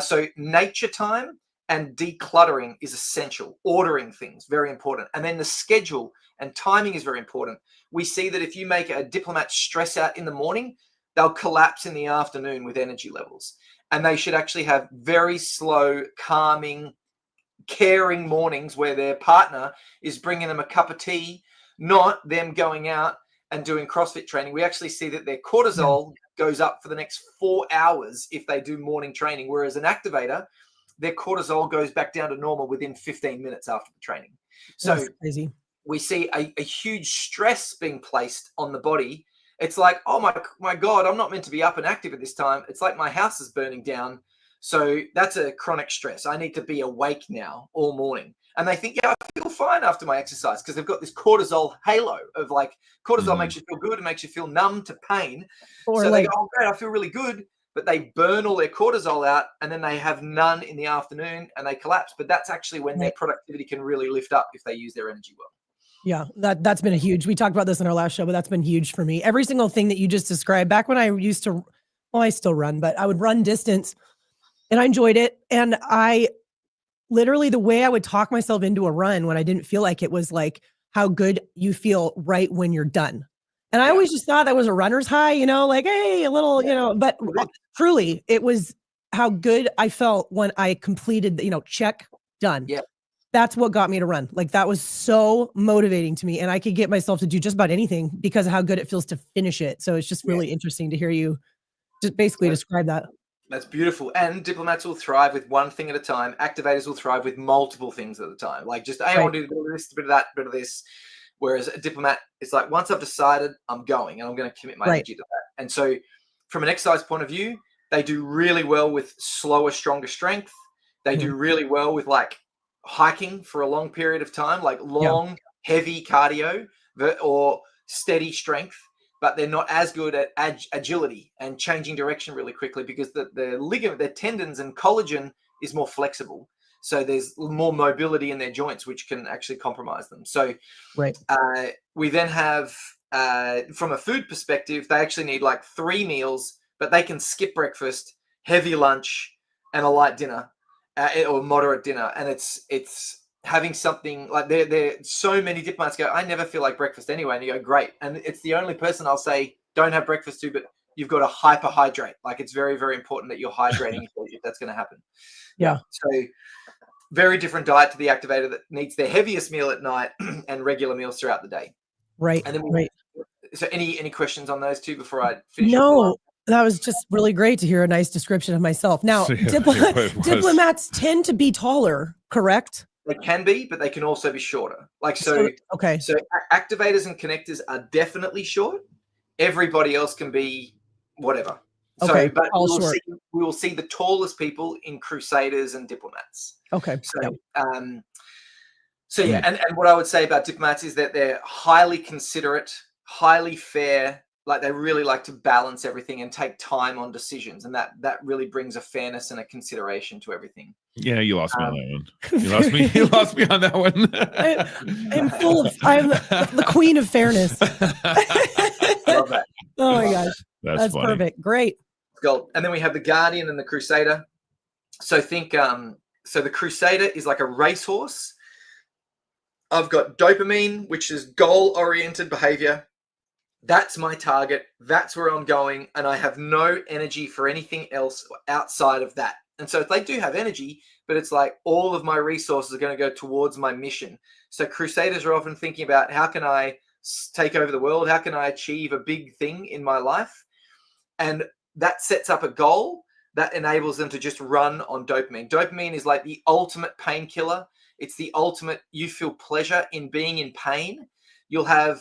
So nature time and decluttering is essential. Ordering things, very important. And then the schedule and timing is very important. We see that if you make a diplomat stress out in the morning, they'll collapse in the afternoon with energy levels. And they should actually have very slow, calming, caring mornings where their partner is bringing them a cup of tea, not them going out and doing CrossFit training. We actually see that their cortisol goes up for the next 4 hours if they do morning training, whereas an activator, their cortisol goes back down to normal within 15 minutes after the training. So That's crazy. We see a huge stress being placed on the body. It's like, oh my God, I'm not meant to be up and active at this time. It's like my house is burning down. So that's a chronic stress. I need to be awake now all morning. And they think, yeah, I feel fine after my exercise because they've got this cortisol halo of like cortisol makes you feel good. It makes you feel numb to pain. Or so like, they go, oh, great, I feel really good. But they burn all their cortisol out and then they have none in the afternoon and they collapse. But that's actually when their productivity can really lift up if they use their energy well. Yeah, that's been a huge, we talked about this in our last show, but that's been huge for me. Every single thing that you just described, back when I used to, well, I still run, but I would run distance and I enjoyed it. And I literally, the way I would talk myself into a run when I didn't feel like it was like how good you feel right when you're done. And I always just thought that was a runner's high, you know, like, hey, a little, you know, but truly it was how good I felt when I completed, you know, check, done. Yeah. That's what got me to run. Like that was so motivating to me. And I could get myself to do just about anything because of how good it feels to finish it. So it's just really interesting to hear you just basically describe that. That's beautiful. And diplomats will thrive with one thing at a time. Activators will thrive with multiple things at a time. Like just, hey, I want to do this, a bit of that, a bit of this. Whereas a diplomat, it's like, once I've decided, I'm going and I'm going to commit my energy to that. And so from an exercise point of view, they do really well with slower, stronger strength. They do really well with like hiking for a long period of time, like long, heavy cardio or steady strength, but they're not as good at agility and changing direction really quickly because the ligament, their tendons and collagen is more flexible. So there's more mobility in their joints, which can actually compromise them. So we then have, from a food perspective, they actually need like 3 meals, but they can skip breakfast, heavy lunch, and a light dinner. Or moderate dinner, and it's having something like there so many diplomats go, I never feel like breakfast anyway, and you go, great. And it's the only person I'll say don't have breakfast to, but you've got to hyperhydrate. Like it's very, very important that you're hydrating if that's going to happen. So very different diet to the activator that needs their heaviest meal at night and regular meals throughout the day. And then so any questions on those two before I finish? No. That was just really great to hear a nice description of myself. Now, diplomats tend to be taller, correct? They can be, but they can also be shorter. Like so activators and connectors are definitely short. Everybody else can be whatever. So, but we will see the tallest people in crusaders and diplomats. And what I would say about diplomats is that they're highly considerate, highly fair. Like they really like to balance everything and take time on decisions, and that really brings a fairness and a consideration to everything. Yeah, you lost me on that one. You lost me on that one. I'm the queen of fairness. Love that. Oh my gosh, that's funny. Perfect. Great. Gold. And then we have the Guardian and the Crusader. So think, so the Crusader is like a racehorse. I've got dopamine, which is goal-oriented behavior. That's my target. That's where I'm going. And I have no energy for anything else outside of that. And so if they do have energy, but it's like all of my resources are going to go towards my mission. So Crusaders are often thinking about how can I take over the world? How can I achieve a big thing in my life? And that sets up a goal that enables them to just run on dopamine. Dopamine is like the ultimate painkiller. It's the ultimate, you feel pleasure in being in pain. You'll have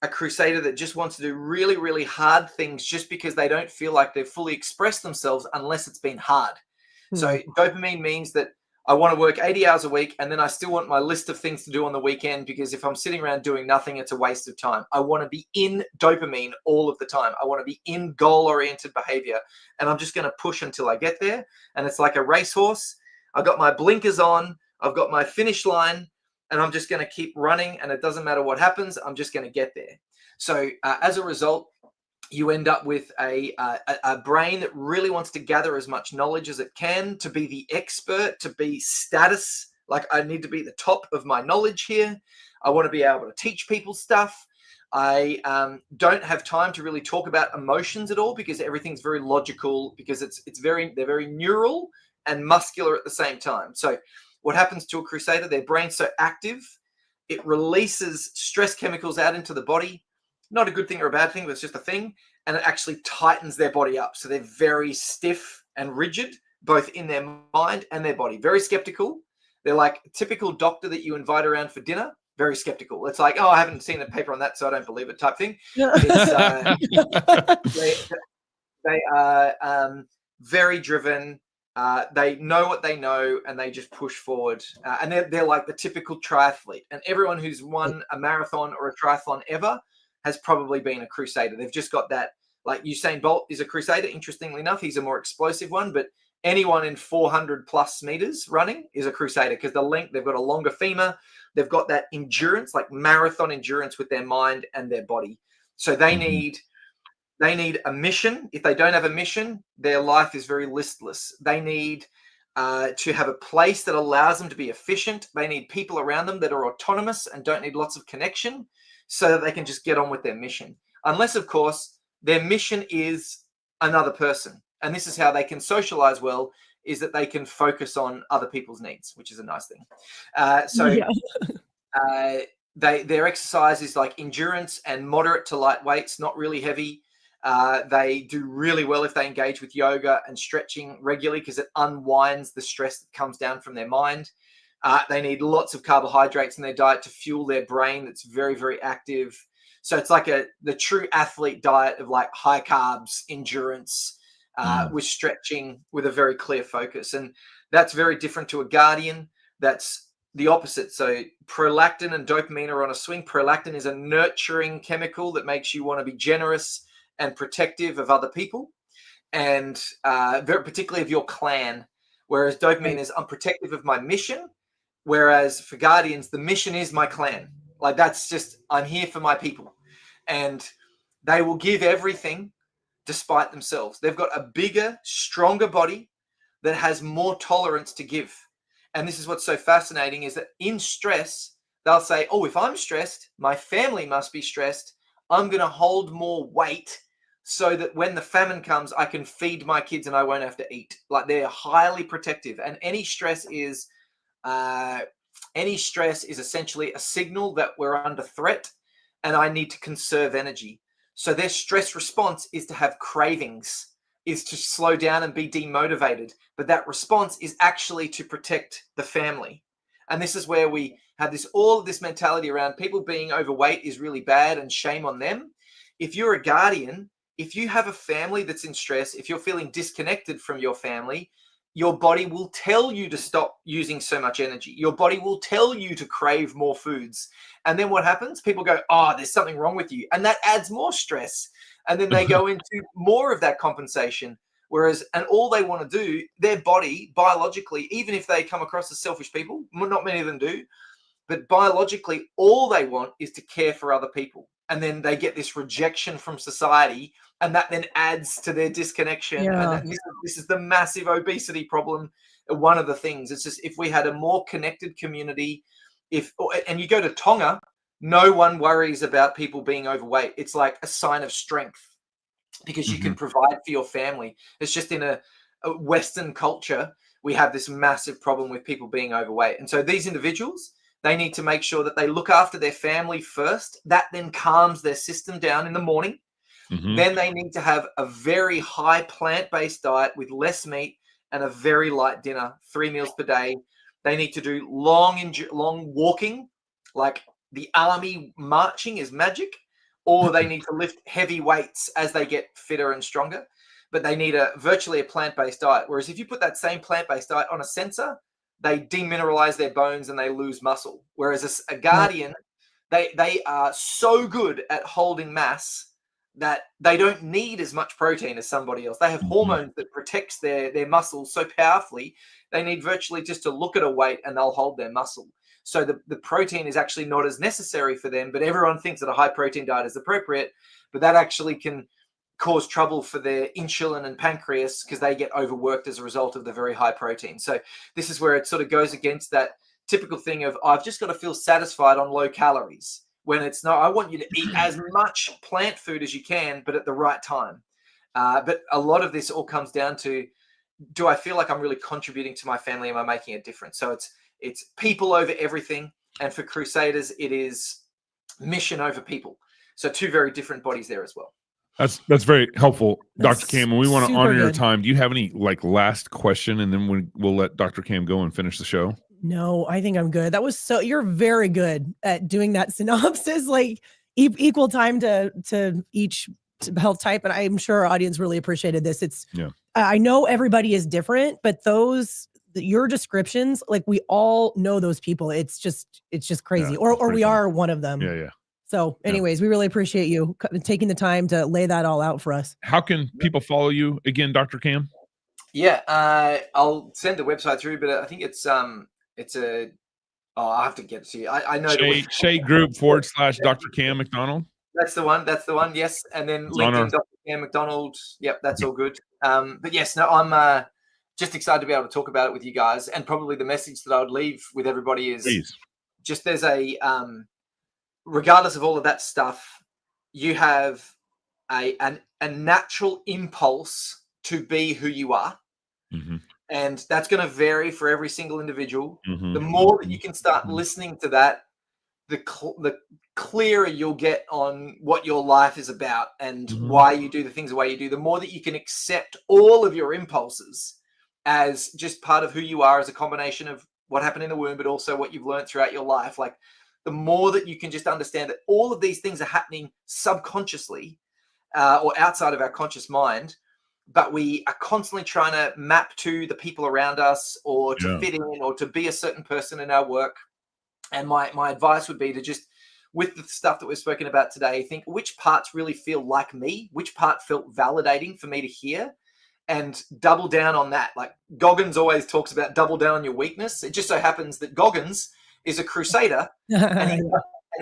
a Crusader that just wants to do really, really hard things just because they don't feel like they've fully expressed themselves unless it's been hard. So dopamine means that I want to work 80 hours a week and then I still want my list of things to do on the weekend because if I'm sitting around doing nothing, it's a waste of time. I want to be in dopamine all of the time. I want to be in goal-oriented behavior and I'm just going to push until I get there. And it's like a racehorse. I've got my blinkers on. I've got my finish line. And I'm just going to keep running, and it doesn't matter what happens. I'm just going to get there. So as a result, you end up with a brain that really wants to gather as much knowledge as it can, to be the expert, to be status. Like, I need to be the top of my knowledge here. I want to be able to teach people stuff. I don't have time to really talk about emotions at all, because everything's very logical, because they're very neural and muscular at the same time. So what happens to a crusader? Their brain's so active, it releases stress chemicals out into the body. Not a good thing or a bad thing, but it's just a thing. And it actually tightens their body up. So they're very stiff and rigid, both in their mind and their body. Very skeptical. They're like a typical doctor that you invite around for dinner. Very skeptical. It's like, oh, I haven't seen a paper on that, so I don't believe it type thing. They are very driven. They know what they know, and they just push forward. And they're like the typical triathlete. And everyone who's won a marathon or a triathlon ever has probably been a crusader. They've just got that. Like Usain Bolt is a crusader. Interestingly enough, he's a more explosive one, but anyone in 400 plus meters running is a crusader, because they've got a longer femur. They've got that endurance, like marathon endurance, with their mind and their body. So they need a mission. If they don't have a mission, their life is very listless. They need to have a place that allows them to be efficient. They need people around them that are autonomous and don't need lots of connection, so that they can just get on with their mission. Unless, of course, their mission is another person. And this is how they can socialize well, is that they can focus on other people's needs, which is a nice thing. Their exercise is like endurance and moderate to light weights, not really heavy. They do really well if they engage with yoga and stretching regularly, because it unwinds the stress that comes down from their mind. They need lots of carbohydrates in their diet to fuel their brain that's very, very active. So it's like the true athlete diet of like high carbs, endurance, with stretching, with a very clear focus. And that's very different to a guardian. That's the opposite. So prolactin and dopamine are on a swing. Prolactin is a nurturing chemical that makes you want to be generous and protective of other people, and very particularly of your clan. Whereas dopamine is, I'm protective of my mission. Whereas for guardians, the mission is my clan. Like, that's just, I'm here for my people. And they will give everything despite themselves. They've got a bigger, stronger body that has more tolerance to give. And this is what's so fascinating, is that in stress, they'll say, oh, if I'm stressed, my family must be stressed. I'm going to hold more weight so that when the famine comes, I can feed my kids and I won't have to eat. Like, they're highly protective. And any stress is essentially a signal that we're under threat and I need to conserve energy. So their stress response is to have cravings, is to slow down and be demotivated. But that response is actually to protect the family. And this is where we have all of this mentality around people being overweight is really bad and shame on them. If you're a guardian, if you have a family that's in stress, if you're feeling disconnected from your family, your body will tell you to stop using so much energy. Your body will tell you to crave more foods. And then what happens? People go, oh, there's something wrong with you. And that adds more stress. And then they go into more of that compensation. Whereas, and all they want to do, their body biologically, even if they come across as selfish people, not many of them do, but biologically, all they want is to care for other people. And then they get this rejection from society, and that then adds to their disconnection. Yeah. And this is the massive obesity problem. One of the things, it's just, if we had a more connected community, and you go to Tonga, no one worries about people being overweight. It's like a sign of strength, because you can provide for your family. It's just in a Western culture, we have this massive problem with people being overweight. And so these individuals, they need to make sure that they look after their family first. That then calms their system down in the morning. Then they need to have a very high plant-based diet with less meat and a very light dinner, 3 meals per day. They need to do long walking, like the army marching is magic, or they need to lift heavy weights as they get fitter and stronger. But they need virtually a plant-based diet. Whereas if you put that same plant-based diet on a sensor, they demineralize their bones and they lose muscle. Whereas a guardian, they are so good at holding mass that they don't need as much protein as somebody else. They have hormones that protects their muscles so powerfully. They need virtually just to look at a weight and they'll hold their muscle. So the protein is actually not as necessary for them, but everyone thinks that a high protein diet is appropriate, but that actually can cause trouble for their insulin and pancreas because they get overworked as a result of the very high protein. So this is where it sort of goes against that typical thing of I've just got to feel satisfied on low calories, when it's not. I want you to eat as much plant food as you can, but at the right time. But a lot of this all comes down to, do I feel like I'm really contributing to my family? Am I making a difference? So it's people over everything. And for Crusaders, it is mission over people. So two very different bodies there as well. That's very helpful, That's Dr. Cam. And we want to honor your good. time. Do you have any like last question, and then we'll let Dr. Cam go and finish the show? No, I think I'm good. That was you're very good at doing that synopsis, like equal time to each health type. And I'm sure our audience really appreciated this. I know everybody is different, but your descriptions, like we all know those people. It's just crazy. Or we are one of them. Yeah. So anyways, we really appreciate you taking the time to lay that all out for us. How can people follow you again, Dr. Cam? Yeah, I'll send the website through, but I think it's I have to get it to you. I know Shea Group / Dr. Cam McDonald. That's the one. Yes. And then LinkedIn, Dr. Cam McDonald. Yep, that's all good. But yes, no, I'm just excited to be able to talk about it with you guys. And probably the message that I would leave with everybody is just there's a regardless of all of that stuff, you have a natural impulse to be who you are. Mm-hmm. And that's going to vary for every single individual. Mm-hmm. The more that you can start listening to that, the clearer you'll get on what your life is about and why you do the things the way you do. The more that you can accept all of your impulses as just part of who you are, as a combination of what happened in the womb, but also what you've learned throughout your life. Like, the more that you can just understand that all of these things are happening subconsciously or outside of our conscious mind, but we are constantly trying to map to the people around us or to fit in or to be a certain person in our work. And my advice would be to just, with the stuff that we've spoken about today, think which parts really feel like me, which part felt validating for me to hear, and double down on that. Like Goggins always talks about double down on your weakness. It just so happens that Goggins is a Crusader and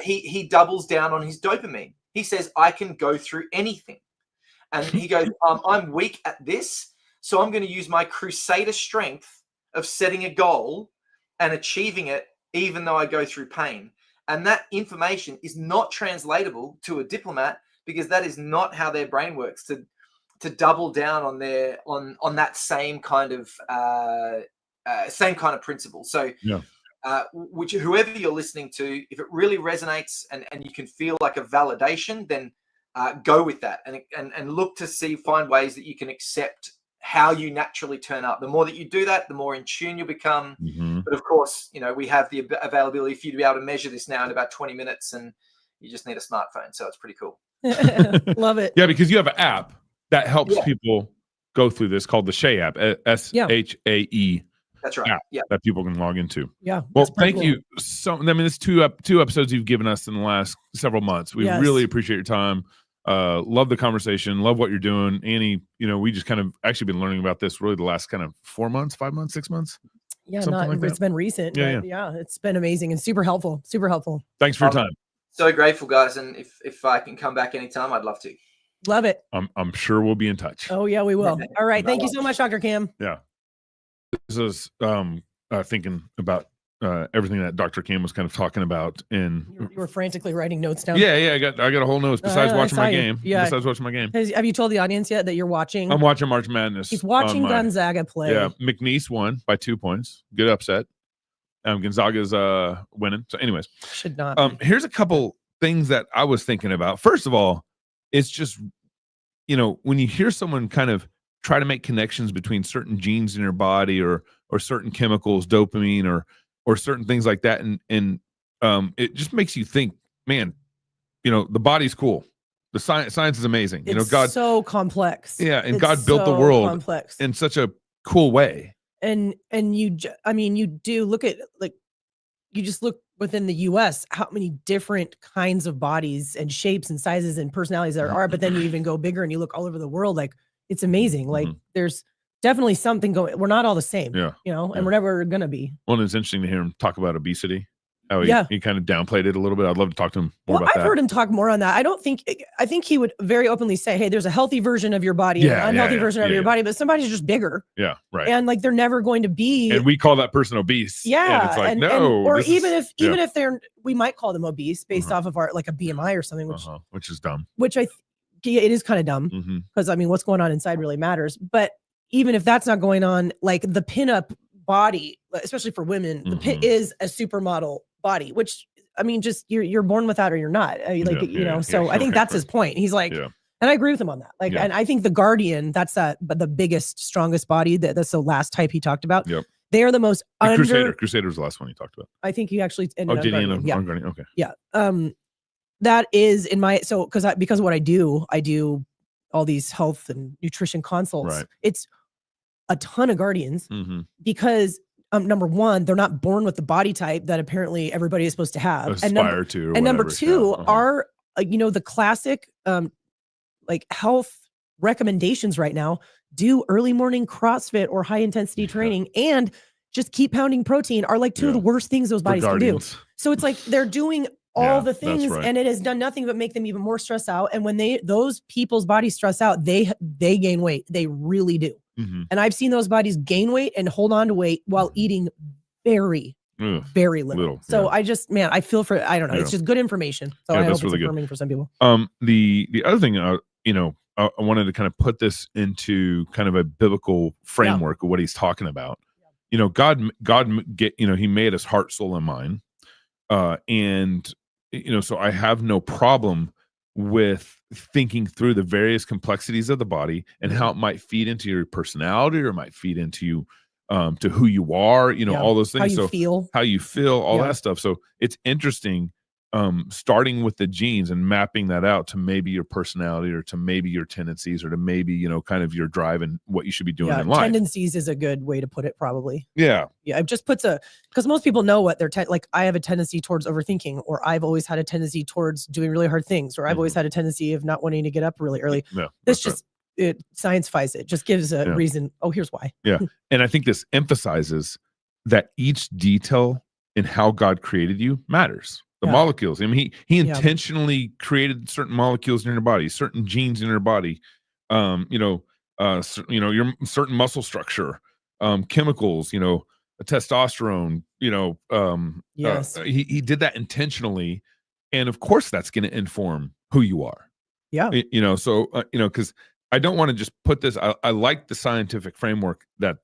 he doubles down on his dopamine. He says, I can go through anything. And he goes, I'm weak at this, so I'm going to use my Crusader strength of setting a goal and achieving it, even though I go through pain. And that information is not translatable to a diplomat, because that is not how their brain works, to double down on their on that same kind of principle. So whoever you're listening to, if it really resonates and you can feel like a validation, then go with that and look to find ways that you can accept how you naturally turn up. The more that you do that, the more in tune you become. But of course, we have the availability for you to be able to measure this now in about 20 minutes, and you just need a smartphone. So it's pretty cool. Love it. Yeah, because you have an app that helps people go through this called the Shea app, SHAE. That's right. Yeah, that people can log into. Yeah. Well, thank you. So, I mean, it's two episodes you've given us in the last several months. We really appreciate your time. Love the conversation. Love what you're doing, Annie. We just kind of actually been learning about this really the last kind of 4 months, 5 months, 6 months. Yeah, it's been recent. Yeah, it's been amazing and super helpful. Super helpful. Thanks for your time. So grateful, guys. And if I can come back anytime, I'd love to. Love it. I'm sure we'll be in touch. Oh yeah, we will. All right. Thank you so much, Dr. Cam. Yeah. This is thinking about everything that Dr. Cam was kind of talking about, and you were frantically writing notes down. Yeah, I got a whole notes besides watching my game. Yeah. Besides watching my game. Have you told the audience yet that you're watching? I'm watching March Madness. He's watching Gonzaga play. Yeah, McNeese won by 2 points. Good upset. Gonzaga's winning. So, anyways, should not. Here's a couple things that I was thinking about. First of all, it's just when you hear someone kind of try to make connections between certain genes in your body or certain chemicals, dopamine or certain things like that, and it just makes you think, man, the body's cool. The science is amazing. It's God so complex. Yeah, and God built the world in such a cool way. And you do look at, like, you just look within the US, how many different kinds of bodies and shapes and sizes and personalities there are. But then you even go bigger and you look all over the world. Like, it's amazing. Like, there's definitely something going. We're not all the same. And we're never going to be. Well, it's interesting to hear him talk about obesity. how he kind of downplayed it a little bit. I'd love to talk to him more about that. I've heard him talk more on that. I think he would very openly say, hey, there's a healthy version of your body and an unhealthy version of your body, but somebody's just bigger. Yeah, right. And like they're never going to be. And we call that person obese. Yeah. And it's like, or even if they're, we might call them obese based off of our like a BMI or something, which is dumb. Which it is kind of dumb because I mean, what's going on inside really matters. But even if that's not going on, like the pinup body, especially for women, the pit is a supermodel body, which I mean, just you're born without or you're not. So I think that's his point. He's like, and I agree with him on that. Like, and I think the Guardian, that's but the biggest, strongest body. That's the last type he talked about. Yep. They are the most Crusader was the last one he talked about. I think he actually ended up Guardian. Guardian. Okay. Yeah. That is in my because of what I do all these health and nutrition consults. Right. It's a ton of Guardians because number one, they're not born with the body type that apparently everybody is supposed to have. And number two are the classic like health recommendations right now: do early morning CrossFit or high intensity training and just keep pounding protein are like two of the worst things those bodies can do. So it's like they're doing all the things and it has done nothing but make them even more stressed out. And when those people's bodies stress out, they gain weight. They really do. And I've seen those bodies gain weight and hold on to weight while eating very, very little. So I just, I feel for, I don't know. It's just good information. So I hope it's really affirming for some people. The other thing, I wanted to kind of put this into kind of a biblical framework of what he's talking about. God he made us heart, soul, and mind. And so I have no problem with thinking through the various complexities of the body and how it might feed into your personality or it might feed into you to who you are, all those things. How you feel, all that stuff. So it's interesting starting with the genes and mapping that out to maybe your personality or to maybe your tendencies or to maybe, kind of your drive and what you should be doing in life. Tendencies is a good way to put it, probably. Yeah. Yeah. It just puts because most people know what they're like, I have a tendency towards overthinking, or I've always had a tendency towards doing really hard things, or I've always had a tendency of not wanting to get up really early. Yeah, this just, it science-fies it, just gives a reason. Oh, here's why. Yeah. And I think this emphasizes that each detail in how God created you matters. The molecules. I mean, he intentionally created certain molecules in your body, certain genes in your body, your certain muscle structure, chemicals, testosterone, he did that intentionally. And of course that's going to inform who you are. Yeah. Because I don't want to just put this, I like the scientific framework that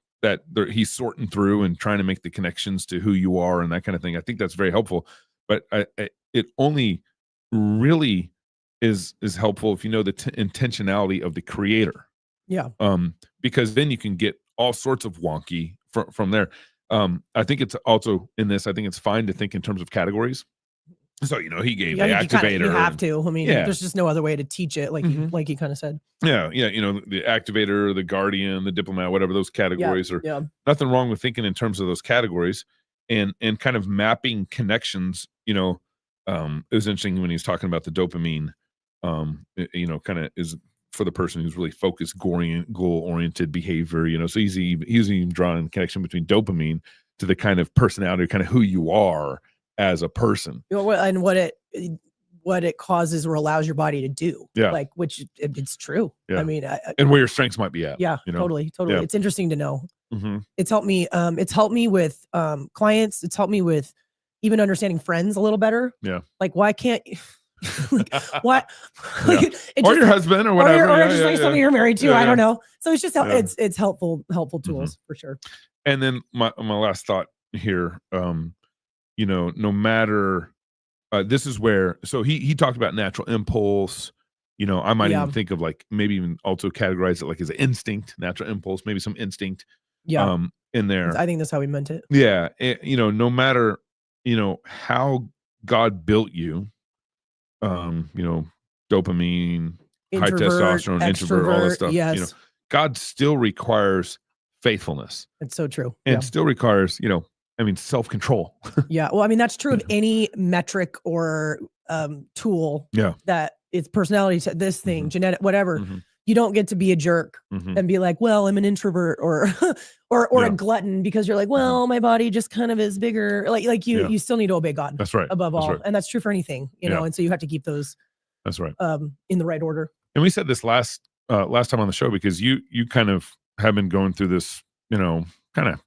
he's sorting through and trying to make the connections to who you are and that kind of thing. I think that's very helpful. But it only really is helpful if you know the intentionality of the creator. Yeah. Because then you can get all sorts of wonky from there. I think it's also in this. I think it's fine to think in terms of categories. So he gave the activator. You have to. I mean, there's just no other way to teach it, like you kind of said. Yeah. The activator, the guardian, the diplomat, whatever those categories are. Yeah. Nothing wrong with thinking in terms of those categories. And kind of mapping connections, it was interesting when he was talking about the dopamine, kind of is for the person who's really focused, goal-oriented behavior, so he's even drawing a connection between dopamine to the kind of personality, kind of who you are as a person. And what it causes or allows your body to do. Yeah. Like, which it's true. Yeah. I mean, and where your strengths might be at. Yeah, totally. Yeah. It's interesting to know. It's helped me. It's helped me with clients. It's helped me with even understanding friends a little better. Yeah. Like, why can't what? Or your husband or whatever. Or just like somebody you're married to. I don't know. So it's just it's helpful tools for sure. And then my last thought here, no matter this is where, so he talked about natural impulse. I might even think of like maybe even also categorize it like as an instinct, natural impulse, maybe some instinct. Yeah. In there. I think that's how we meant it. Yeah. No matter, how God built you, dopamine, high testosterone, introvert, all that stuff. Yes. God still requires faithfulness. It's so true. And still requires, self-control. Yeah. Well, I mean, that's true of any metric or tool that it's personality to this thing, genetic, whatever. you don't get to be a jerk and be like, well, I'm an introvert or a glutton because you're like, well, my body just kind of is bigger. Like you still need to obey God. That's right. Above all. Right. And that's true for anything, you know, and so you have to keep those. That's right. In the right order. And we said this last time on the show, because you kind of have been going through this, you know, kind of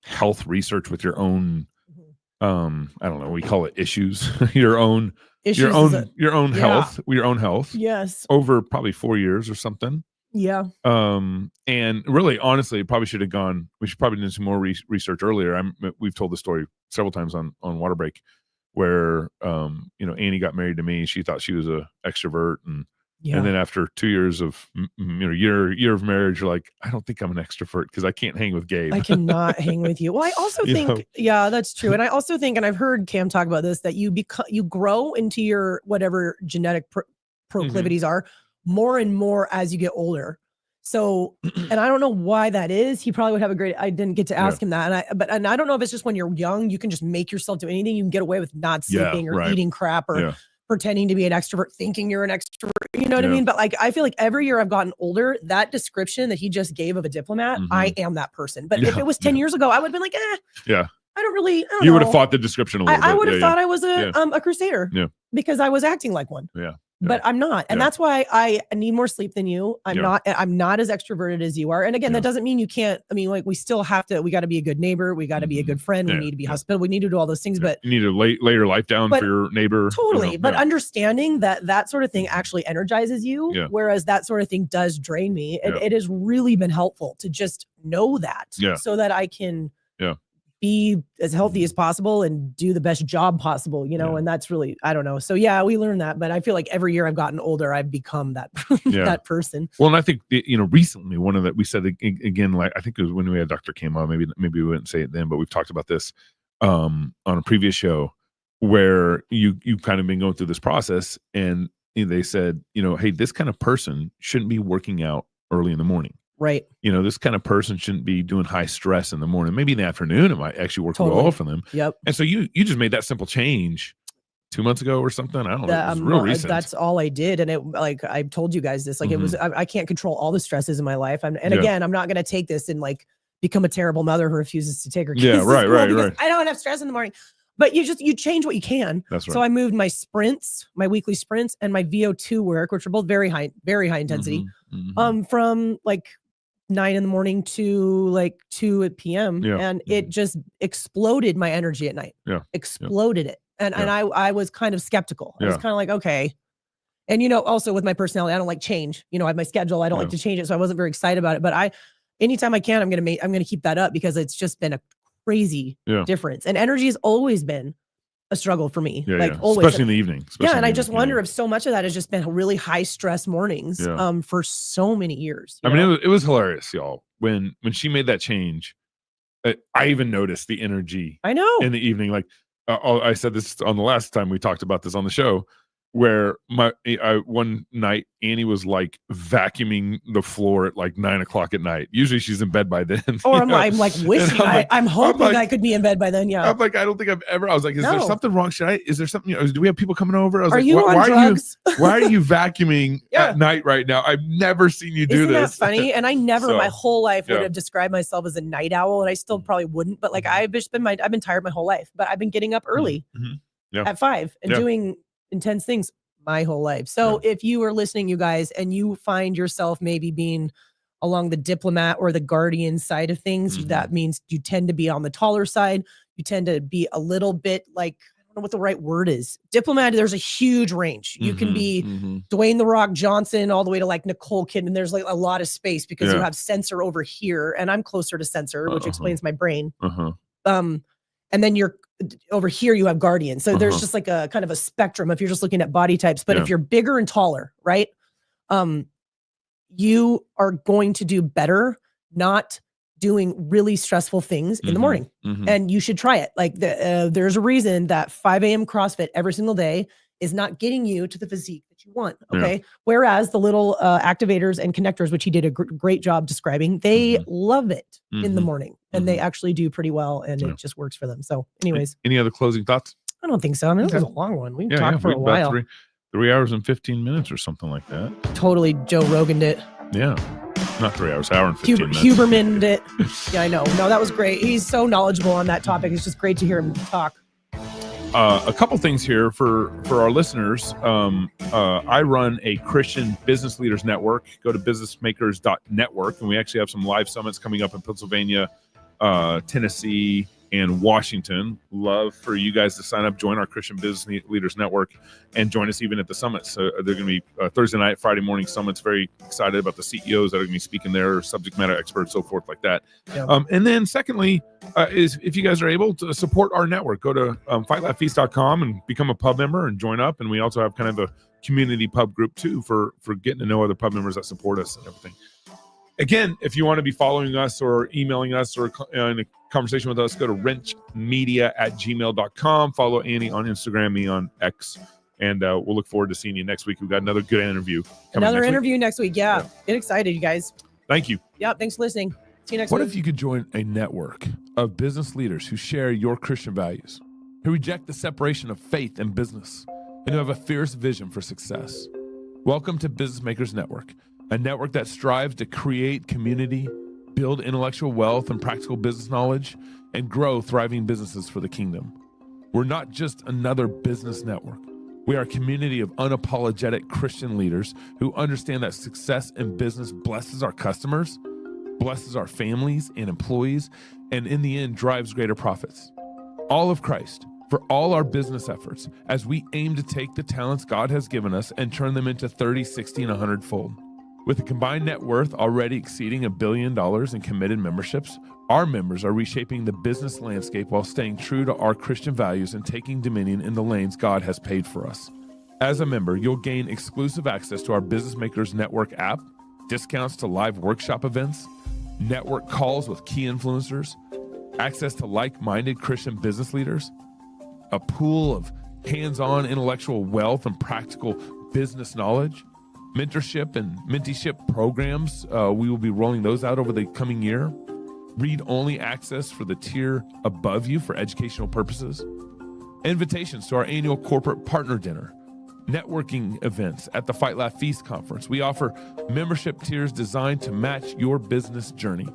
health research with your own, I don't know, we call it issues, your own health, your own health. Yes. Over probably 4 years or something. Yeah. And really, honestly, we should probably do some more research earlier. We've told the story several times on Water Break, where, you know, Annie got married to me. She thought she was a extrovert. And then after 2 years of, year of marriage, you're like, I don't think I'm an extrovert because I can't hang with Gabe. I cannot hang with you. Well, I also think, that's true. And I also think, and I've heard Cam talk about this, that you grow into your whatever genetic proclivities are more and more as you get older. So, and I don't know why that is. He probably would have I didn't get to ask him that. And I don't know if it's just when you're young, you can just make yourself do anything. You can get away with not sleeping or eating crap or pretending to be an extrovert, thinking you're an extrovert, you know what I mean? But like, I feel like every year I've gotten older, that description that he just gave of a diplomat, I am that person. But if it was 10 years ago, I would have been like, I don't you would have fought the description a little bit. I would have thought I was a crusader because I was acting like one. But I'm not. And that's why I need more sleep than you. I'm not as extroverted as you are. And again, that doesn't mean you can't. I mean, like, we still have to, we got to be a good neighbor. We got to be a good friend. We need to be hospitable. We need to do all those things, but you need to lay your life down for your neighbor. Totally. But understanding that sort of thing actually energizes you. Whereas that sort of thing does drain me. And it has really been helpful to just know that so that I can be as healthy as possible and do the best job possible, you know, and that's really, I don't know. So we learned that, but I feel like every year I've gotten older, I've become that, that person. Well, and I think, you know, recently we said again, like, I think it was when we had Dr. Kim on, maybe we wouldn't say it then, but we've talked about this on a previous show where you kind of been going through this process, and they said, you know, hey, this kind of person shouldn't be working out early in the morning. Right. You know, this kind of person shouldn't be doing high stress in the morning. Maybe in the afternoon, it might actually work well for them. Yep. And so you just made that simple change 2 months ago or something. I don't know. It was real recent. That's all I did. And it, like, I've told you guys this, like, it was, I can't control all the stresses in my life. Again, I'm not going to take this and like become a terrible mother who refuses to take her kids. Yeah, right. I don't have stress in the morning. But you change what you can. That's right. So I moved my sprints, my weekly sprints, and my VO2 work, which are both very high intensity, from like 9 a.m. to like 2 p.m. And it just exploded my energy at night. Exploded it. And I was kind of skeptical. I was kind of like, okay. And, you know, also with my personality, I don't like change. You know, I have my schedule. I don't like to change it. So I wasn't very excited about it. But anytime I can, I'm going to keep that up because it's just been a crazy difference. And energy has always been a struggle for me. Always. Especially in the evening. And I just wonder if so much of that has just been really high stress mornings for so many years. I mean, it was hilarious, y'all. When she made that change, I even noticed the energy. I know. In the evening. Like, I said this on the last time we talked about this on the show, where one night Annie was like vacuuming the floor at like 9 o'clock at night. Usually she's in bed by then. Or I'm like wishing I'm hoping I could be in bed by then. Yeah. I'm like, I don't think I was like, is there something wrong? Is there something, do we have people coming over? I was are like, you on drugs? Why are you vacuuming at night right now? I've never seen you do this. Isn't that funny? And I never my whole life would have described myself as a night owl, and I still probably wouldn't, but like I've been tired my whole life, but I've been getting up early at 5 and doing intense things my whole life. So if you are listening, you guys, and you find yourself maybe being along the diplomat or the guardian side of things, that means you tend to be on the taller side. You tend to be a little bit like, I don't know what the right word is. Diplomat, there's a huge range. You can be Dwayne "The Rock" Johnson all the way to like Nicole Kidman. There's like a lot of space because you have sensor over here, and I'm closer to sensor, which explains my brain. And then you're over here, you have guardian. So there's just like a kind of a spectrum if you're just looking at body types. But if you're bigger and taller, right? You are going to do better not doing really stressful things in the morning. And you should try it. Like there's a reason that 5 a.m. CrossFit every single day is not getting you to the physique that you want. Okay. Whereas the little activators and connectors, which he did a great job describing, they love it in the morning, and they actually do pretty well, and it just works for them. So anyways, any other closing thoughts? I don't think so. I mean, this was a long one. We talked for a while. 3 hours and 15 minutes or something like that. Totally Joe Rogan'd it. Yeah. Not 3 hours, hour and 15 minutes. Hubermaned it. Yeah, I know. No, that was great. He's so knowledgeable on that topic. It's just great to hear him talk. A couple things here for our listeners. I run a Christian business leaders network. Go to businessmakers.network, and we actually have some live summits coming up in Pennsylvania, Tennessee, and Washington. Love for you guys to sign up, join our Christian business leaders network, and join us even at the summits. So they're going to be Thursday night, Friday morning summits. Very excited about the CEOs that are going to be speaking there, subject matter experts, so forth like that. Yeah. And then secondly, is if you guys are able to support our network, go to fightlaughfeast.com and become a pub member and join up. And we also have kind of a community pub group too for getting to know other pub members that support us and everything. Again, if you want to be following us or emailing us or in a conversation with us, go to wrenchmedia@gmail.com. Follow Annie on Instagram, me on X, and we'll look forward to seeing you next week. We've got another good interview. Another interview next week. Yeah. Get excited, you guys. Thank you. Yeah. Thanks for listening. See you next week. week. What if you could join a network of business leaders who share your Christian values, who reject the separation of faith and business, and who have a fierce vision for success? Welcome to Business Makers Network, a network that strives to create community, build intellectual wealth and practical business knowledge, and grow thriving businesses for the kingdom. We're not just another business network. We are a community of unapologetic Christian leaders who understand that success in business blesses our customers, blesses our families and employees, and in the end drives greater profits. All of Christ for all our business efforts as we aim to take the talents God has given us and turn them into 30, 60, and 100-fold. With a combined net worth already exceeding $1 billion in committed memberships, our members are reshaping the business landscape while staying true to our Christian values and taking dominion in the lanes God has paid for us. As a member, you'll gain exclusive access to our Business Makers Network app, discounts to live workshop events, network calls with key influencers, access to like-minded Christian business leaders, a pool of hands-on intellectual wealth and practical business knowledge, mentorship and menteeship programs. We will be rolling those out over the coming year. Read-only access for the tier above you for educational purposes. Invitations to our annual corporate partner dinner. Networking events at the Fight Laugh Feast conference. We offer membership tiers designed to match your business journey.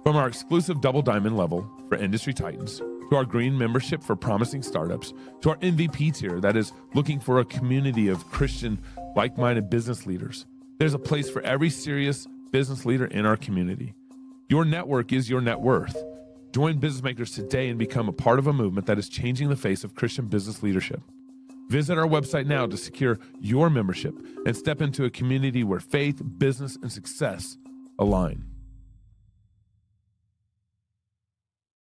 From our exclusive Double Diamond level for industry titans, to our green membership for promising startups, to our MVP tier that is looking for a community of Christian like-minded business leaders. There's a place for every serious business leader in our community. Your network is your net worth. Join Business Makers today and become a part of a movement that is changing the face of Christian business leadership. Visit our website now to secure your membership and step into a community where faith, business, and success align.